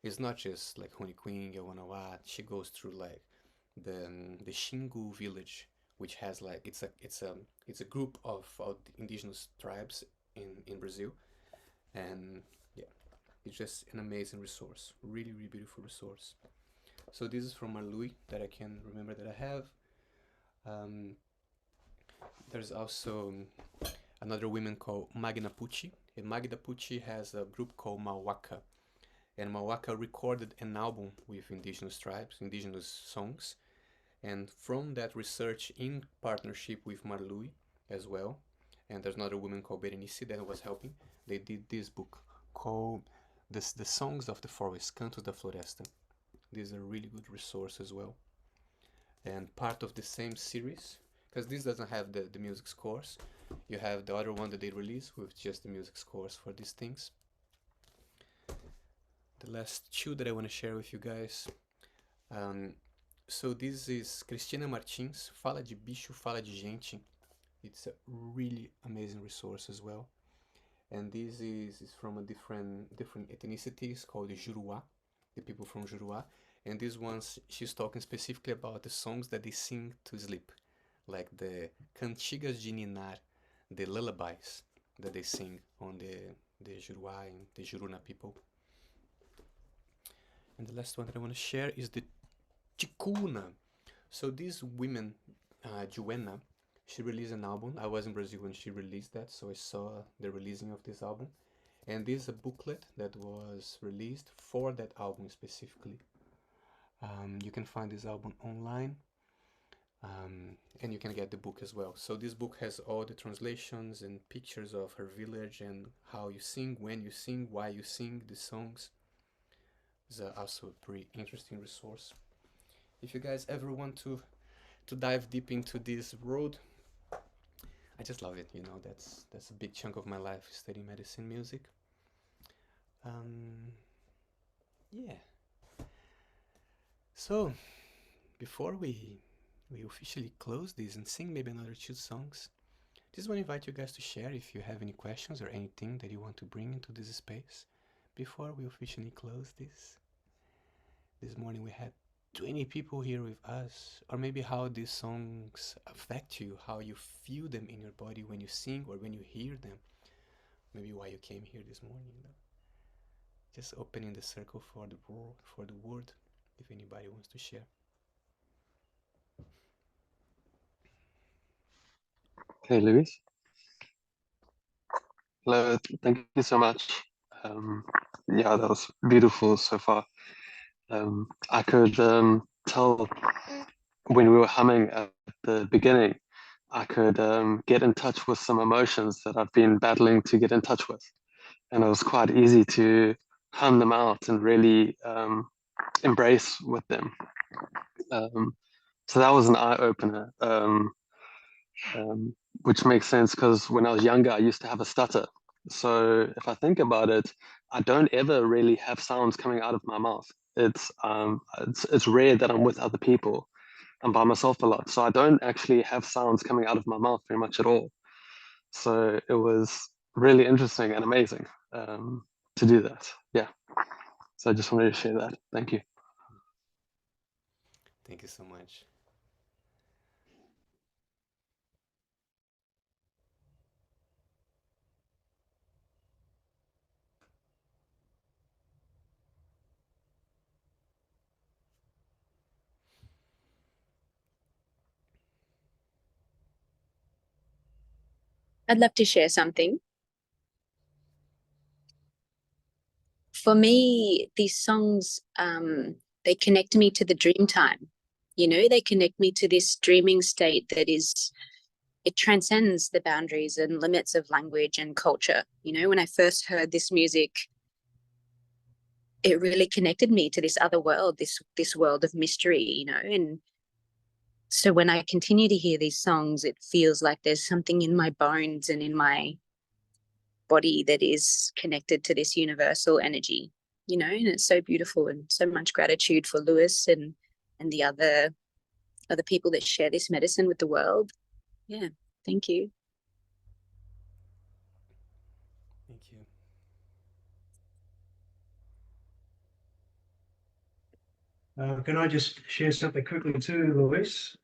It's not just like Huniquinha, Wanawa. She goes through like the Xingu village, which has like it's a group of indigenous tribes in Brazil, and yeah, it's just an amazing resource, really really beautiful resource. So this is from Marlui that I can remember that I have. Um, there's also another woman called Magna Pucci, and Magna Pucci has a group called Mawaka, and Mawaka recorded an album with indigenous tribes, indigenous songs, and from that research in partnership with Marlui as well, and there's another woman called Berenice that was helping, they did this book called the Songs of the Forest, Cantos da Floresta. This is a really good resource as well, and part of the same series, because this doesn't have the music scores. You have the other one that they release with just the music scores for these things. The last two that I want to share with you guys. So this is Cristina Martins, Fala de Bicho, Fala de Gente. It's a really amazing resource as well. And this is from a different ethnicities called the Juruá, the people from Juruá. And this one's she's talking specifically about the songs that they sing to sleep, like the cantigas de ninar, the lullabies that they sing on the Juruá and the Juruna people. And the last one that I want to share is the Ticuna. So this woman, Joanna, she released an album. I was in Brazil when she released that, so I saw the releasing of this album. And this is a booklet that was released for that album specifically. You can find this album online, and you can get the book as well. So this book has all the translations and pictures of her village and how you sing, when you sing, why you sing the songs. It's also a pretty interesting resource. If you guys ever want to dive deep into this road, I just love it. You know, that's a big chunk of my life studying medicine music. Yeah. So before we officially close this and sing maybe another two songs, just want to invite you guys to share if you have any questions or anything that you want to bring into this space before we officially close this. This morning we had 20 people here with us, or maybe how these songs affect you, how you feel them in your body when you sing or when you hear them. Maybe why you came here this morning. Just opening the circle for the word, if anybody wants to share. Okay, Luis. Hello, thank you so much. Yeah, that was beautiful so far. I could tell when we were humming at the beginning, I could get in touch with some emotions that I've been battling to get in touch with. And it was quite easy to hum them out and really embrace with them. So that was an eye opener, which makes sense because when I was younger, I used to have a stutter. So if I think about it, I don't ever really have sounds coming out of my mouth. It's rare that I'm with other people. I'm by myself a lot, so I don't actually have sounds coming out of my mouth very much at all. So it was really interesting and amazing to do that. Yeah. So I just wanted to share that. Thank you. Thank you so much. I'd love to share something. For me, these songs, they connect me to the dream time. You know, they connect me to this dreaming state that is, it transcends the boundaries and limits of language and culture. You know, when I first heard this music, it really connected me to this other world, this world of mystery, you know. And so when I continue to hear these songs, it feels like there's something in my bones and in my body that is connected to this universal energy, you know. And it's so beautiful, and so much gratitude for Lewis and the other people that share this medicine with the world. Yeah, thank you. Thank you. Can I just share something quickly too, Luis?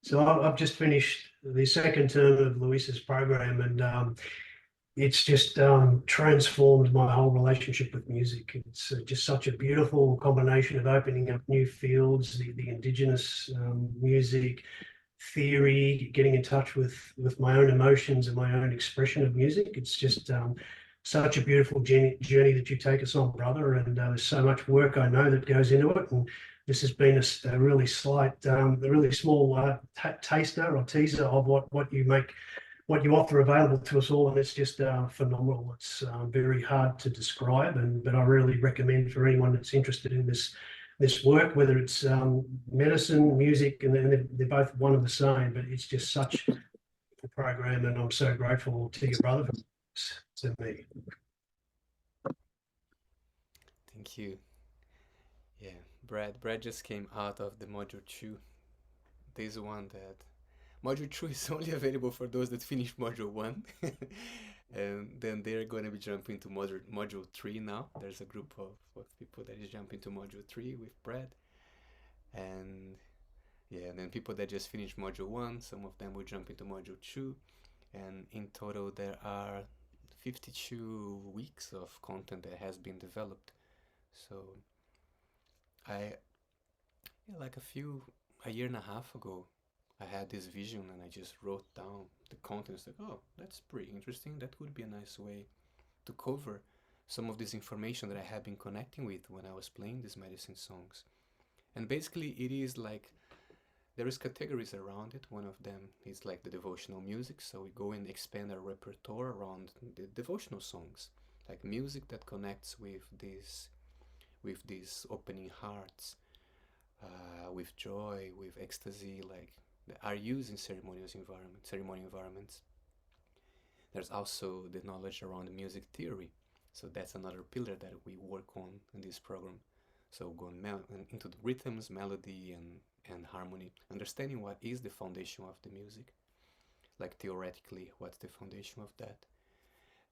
So I've just finished the second term of Luis's program, and it's just transformed my whole relationship with music. It's just such a beautiful combination of opening up new fields, the indigenous music theory, getting in touch with my own emotions and my own expression of music. It's just such a beautiful journey that you take us on, brother. And there's so much work I know that goes into it. And this has been a really slight, a really small taster or teaser of what you make, what you offer available to us all, and it's just phenomenal. It's very hard to describe, but I really recommend for anyone that's interested in this work, whether it's medicine, music, and they're both one and the same. But it's just such a program, and I'm so grateful to your brother for this, to me. Thank you. Yeah, Brad just came out of the module 2. There's one that module 2 is only available for those that finish module 1. And then they're going to be jumping to module 3 now. There's a group of people that is jumping to module 3 with Brad. And yeah, and then people that just finished module 1, some of them will jump into module 2. And in total, there are 52 weeks of content that has been developed. So I, yeah, like a year and a half ago, I had this vision and I just wrote down the contents like, oh, that's pretty interesting. That would be a nice way to cover some of this information that I have been connecting with when I was playing these medicine songs. And basically, it is like there is categories around it. One of them is like the devotional music, so we go and expand our repertoire around the devotional songs, like music that connects with these opening hearts, with joy, with ecstasy, like that are used in ceremony environments. There's also the knowledge around music theory, so that's another pillar that we work on in this program. So going into the rhythms, melody, and harmony, understanding what is the foundation of the music, like theoretically, what's the foundation of that.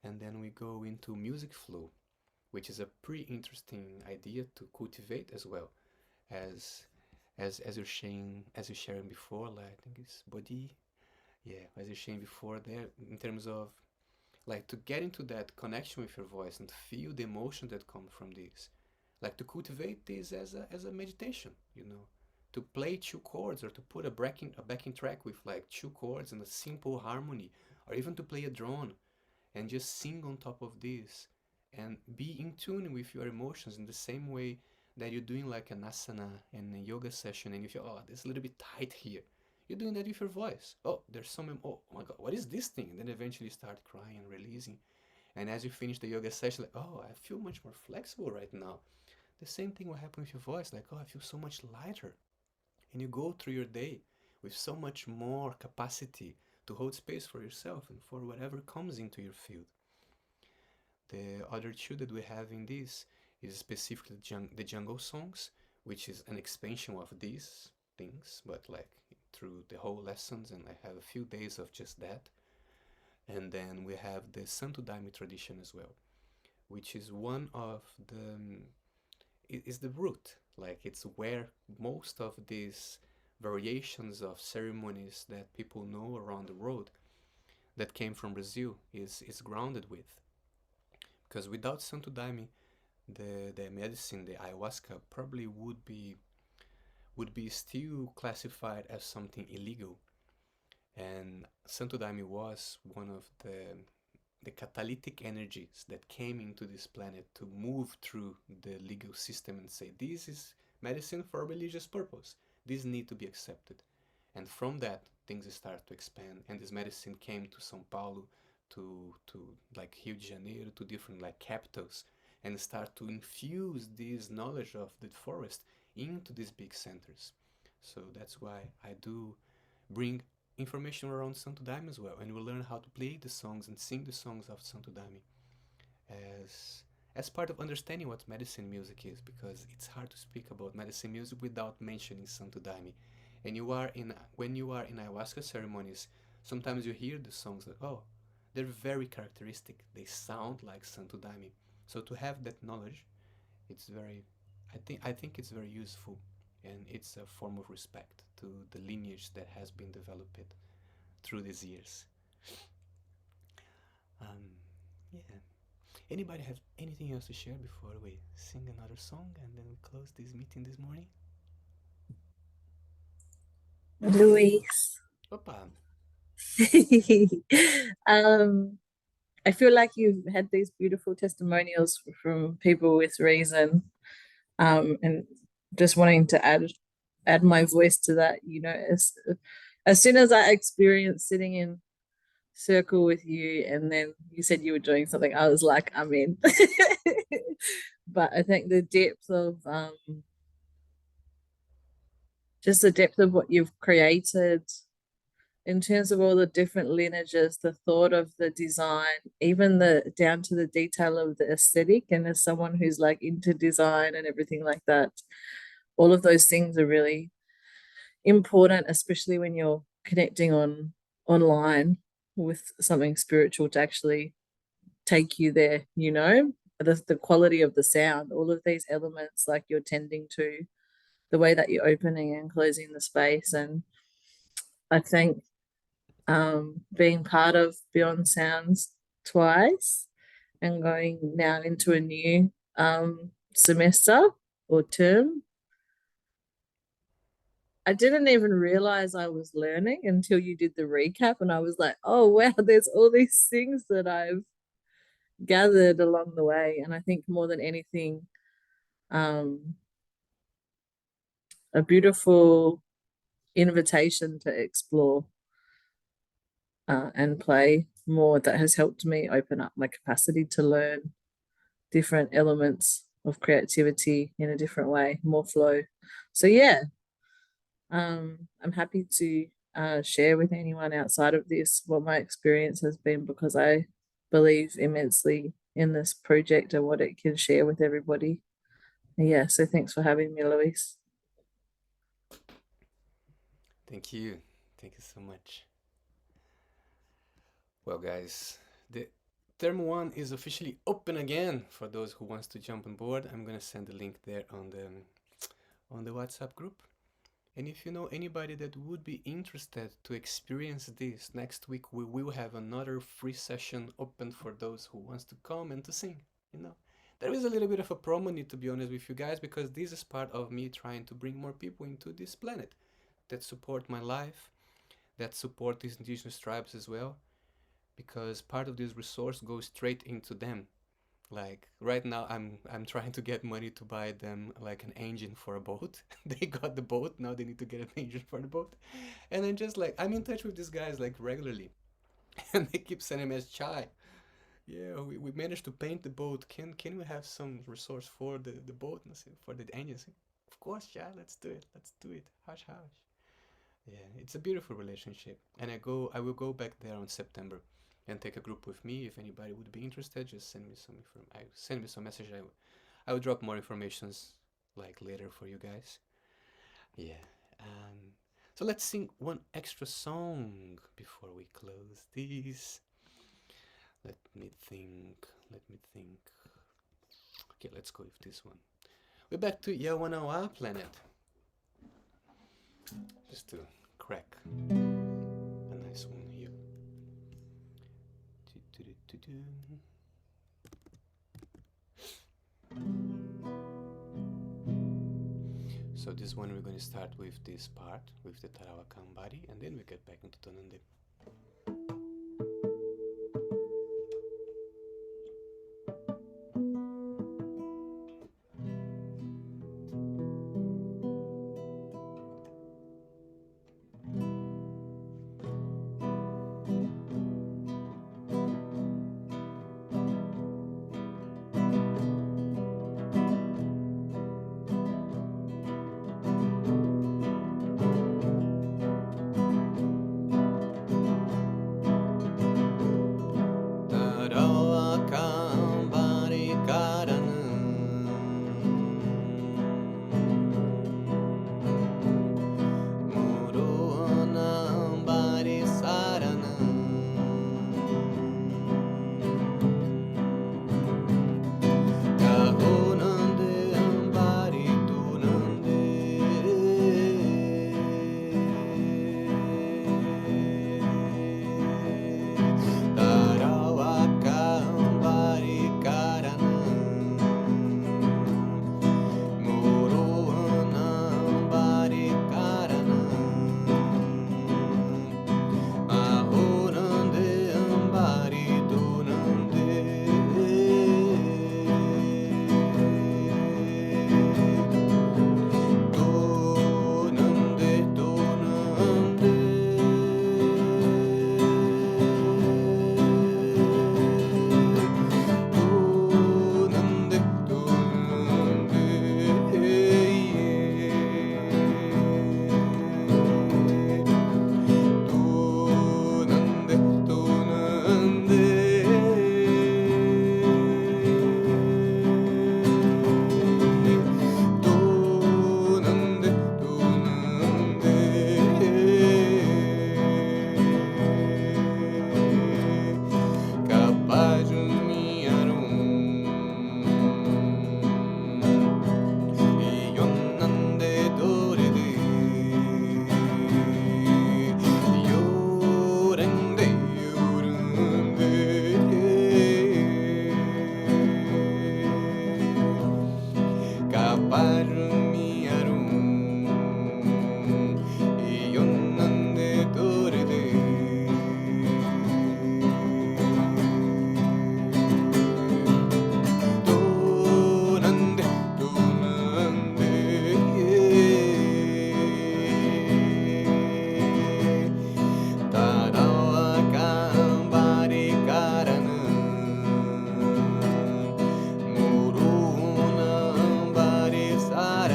And then we go into music flow, which is a pretty interesting idea to cultivate as well, as as you're sharing before, like I think it's body, yeah, as you're sharing before there, in terms of like to get into that connection with your voice and feel the emotion that come from this, like to cultivate this as a meditation, to play two chords or to put a backing track with like two chords and a simple harmony, or even to play a drone and just sing on top of this and be in tune with your emotions in the same way that you're doing like an asana and a yoga session and you feel, oh, this is a little bit tight here. You're doing that with your voice. Oh, there's some, oh my God, what is this thing? And then eventually you start crying and releasing. And as you finish the yoga session, like, oh, I feel much more flexible right now. The same thing will happen with your voice, like, oh, I feel so much lighter. And you go through your day with so much more capacity to hold space for yourself and for whatever comes into your field. The other two that we have in this is specifically the jungle songs, which is an expansion of these things, but like through the whole lessons, and I have a few days of just that. And then we have the Santo Daime tradition as well, which is one of is the root. Like it's where most of these variations of ceremonies that people know around the world that came from Brazil is grounded with. Because without Santo Daime, the medicine, the ayahuasca, probably would be still classified as something illegal. And Santo Daime was one of the catalytic energies that came into this planet to move through the legal system and say, this is medicine for religious purpose. This need to be accepted. And from that, things start to expand. And this medicine came to São Paulo, to like Rio de Janeiro, to different like capitals, and start to infuse this knowledge of the forest into these big centers. So that's why I do bring information around Santo Daime as well, and we learn how to play the songs and sing the songs of Santo Daime as part of understanding what medicine music is, because it's hard to speak about medicine music without mentioning Santo Daime. And when you are in ayahuasca ceremonies, sometimes you hear the songs like, oh, they're very characteristic. They sound like Santo Daime. So to have that knowledge, it's very, I think it's very useful, and it's a form of respect to the lineage that has been developed through these years. Um, yeah. Anybody have anything else to share before we sing another song and then we close this meeting this morning? Luis. Opa. um, I feel like you've had these beautiful testimonials from people with reason, and just wanting to add my voice to that. You know, as soon as I experienced sitting in circle with you, and then you said you were doing something, I was like, I'm in. But I think the depth of just the depth of what you've created in terms of all the different lineages, the thought of the design, even the down to the detail of the aesthetic. And as someone who's like into design and everything like that, all of those things are really important, especially when you're connecting online with something spiritual, to actually take you there, you know, the quality of the sound, all of these elements, like you're tending to, the way that you're opening and closing the space. And I think being part of Beyond Sounds twice and going now into a new semester or term, I didn't even realize I was learning until you did the recap, and I was like, oh wow, there's all these things that I've gathered along the way. And I think more than anything, a beautiful invitation to explore and play more, that has helped me open up my capacity to learn different elements of creativity in a different way, more flow. So yeah, I'm happy to share with anyone outside of this what my experience has been, because I believe immensely in this project and what it can share with everybody. Yeah, so thanks for having me, Luis. Thank you. Thank you so much. Well, guys, the Term 1 is officially open again for those who wants to jump on board. I'm gonna send the link there on the WhatsApp group. And if you know anybody that would be interested to experience this, next week we will have another free session open for those who wants to come and to sing. You know, there is a little bit of a promo need, to be honest with you guys, because this is part of me trying to bring more people into this planet that support my life, that support these indigenous tribes as well, because part of this resource goes straight into them. Like right now, I'm trying to get money to buy them like an engine for a boat. They got the boat, now they need to get an engine for the boat. And then just like I'm in touch with these guys like regularly, and they keep sending me as Chai. Yeah, we managed to paint the boat. Can we have some resource for the boat and for the engines? Of course, Chai. Let's do it. Let's do it. Hush, hush. Yeah, it's a beautiful relationship, and I will go back there on September and take a group with me. If anybody would be interested, just send me some message. I will drop more informations like later for you guys. Yeah. So let's sing one extra song before we close this. Let me think. Let me think. Okay, let's go with this one. We're back to Yawanawa Planet. Just to crack a nice one here. So this one we're going to start with this part, with the Tarawakambari, and then we get back into Tonande. Tarawakambari karanu Murunambari saranu Kahunande ambari tunande Tarawakambari karanu Murunambari karanu Ahunande ambari tunande Tunande tunande Tunande tunande tunande tunande tunande Kapajumiarum Yonande dorede Yorende yorunde Kapajumiarum Yonande dorede Tunande tunande Tarawakambari karanu Murunambari saranu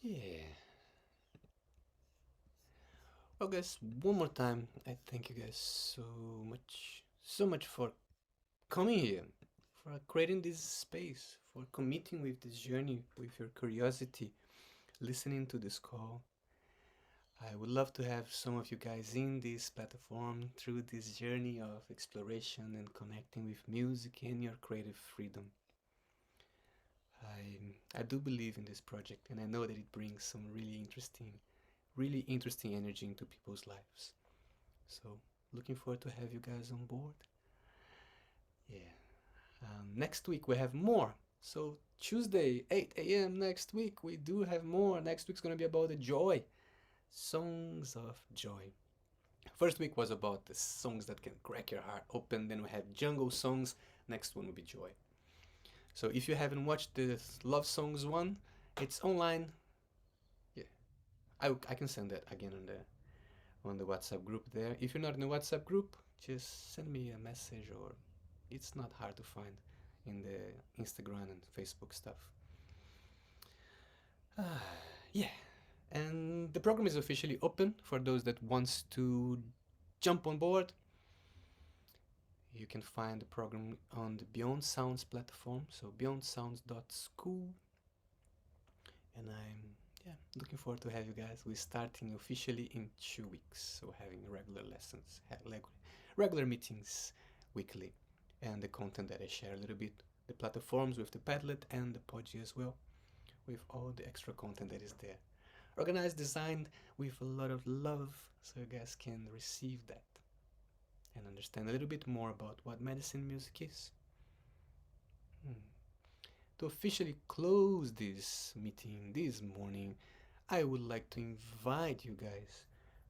Yeah. Well, guys, one more time, I thank you guys so much for coming here, for creating this space, for committing with this journey, with your curiosity, listening to this call. I would love to have some of you guys in this platform through this journey of exploration and connecting with music and your creative freedom. I do believe in this project, and I know that it brings some really interesting energy into people's lives. So, looking forward to have you guys on board. Yeah. Next week we have more. So Tuesday, 8 a.m. next week, we do have more. Next week's gonna be about the joy, songs of joy. First week was about the songs that can crack your heart open. Then we had jungle songs. Next one will be joy. So if you haven't watched the love songs one, it's online. Yeah, I can send that again on the WhatsApp group there. If you're not in the WhatsApp group, just send me a message, or it's not hard to find in the Instagram and Facebook stuff. Yeah, and the program is officially open for those that wants to jump on board. You can find the program on the Beyond Sounds platform, so beyondsounds.school. And I'm looking forward to have you guys. We're starting officially in 2 weeks, so having regular lessons, regular meetings weekly, and the content that I share a little bit, the platforms with the Padlet and the Podgy as well, with all the extra content that is there. Organized, designed with a lot of love, so you guys can receive that and understand a little bit more about what medicine music is. To officially close this meeting this morning, I would like to invite you guys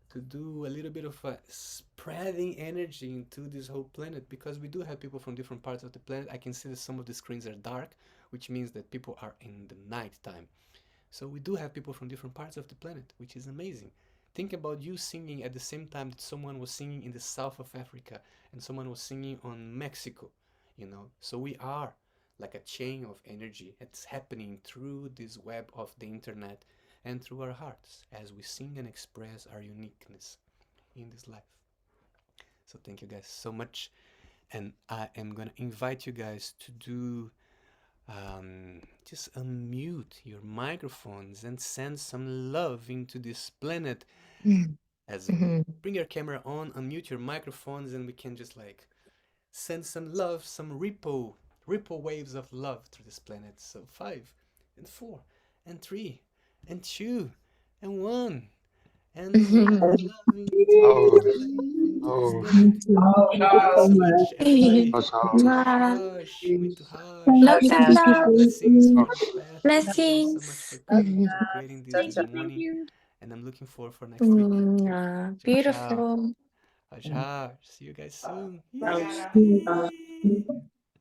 to do a little bit of spreading energy into this whole planet, because we do have people from different parts of the planet. I can see that some of the screens are dark, which means that people are in the night time. So we do have people from different parts of the planet, which is amazing. Think about you singing at the same time that someone was singing in the south of Africa and someone was singing on Mexico, So we are like a chain of energy. It's happening through this web of the internet and through our hearts as we sing and express our uniqueness in this life. So thank you guys so much. And I am going to invite you guys to do just unmute your microphones and send some love into this planet. As bring your camera on, unmute your microphones, and we can just like send some love, some ripple waves of love through this planet. So 5 and 4 and 3 and 2 and 1 and loving Oh, so much, everybody. Hush. Muito hush. Lots of love. Blessings Oh, from the path. Thank you guys so much for Blessings. coming, for creating this morning. And I'm looking forward for next week. Ciao, ciao. Beautiful. Hush, hush. See you guys soon. Hush. Yay!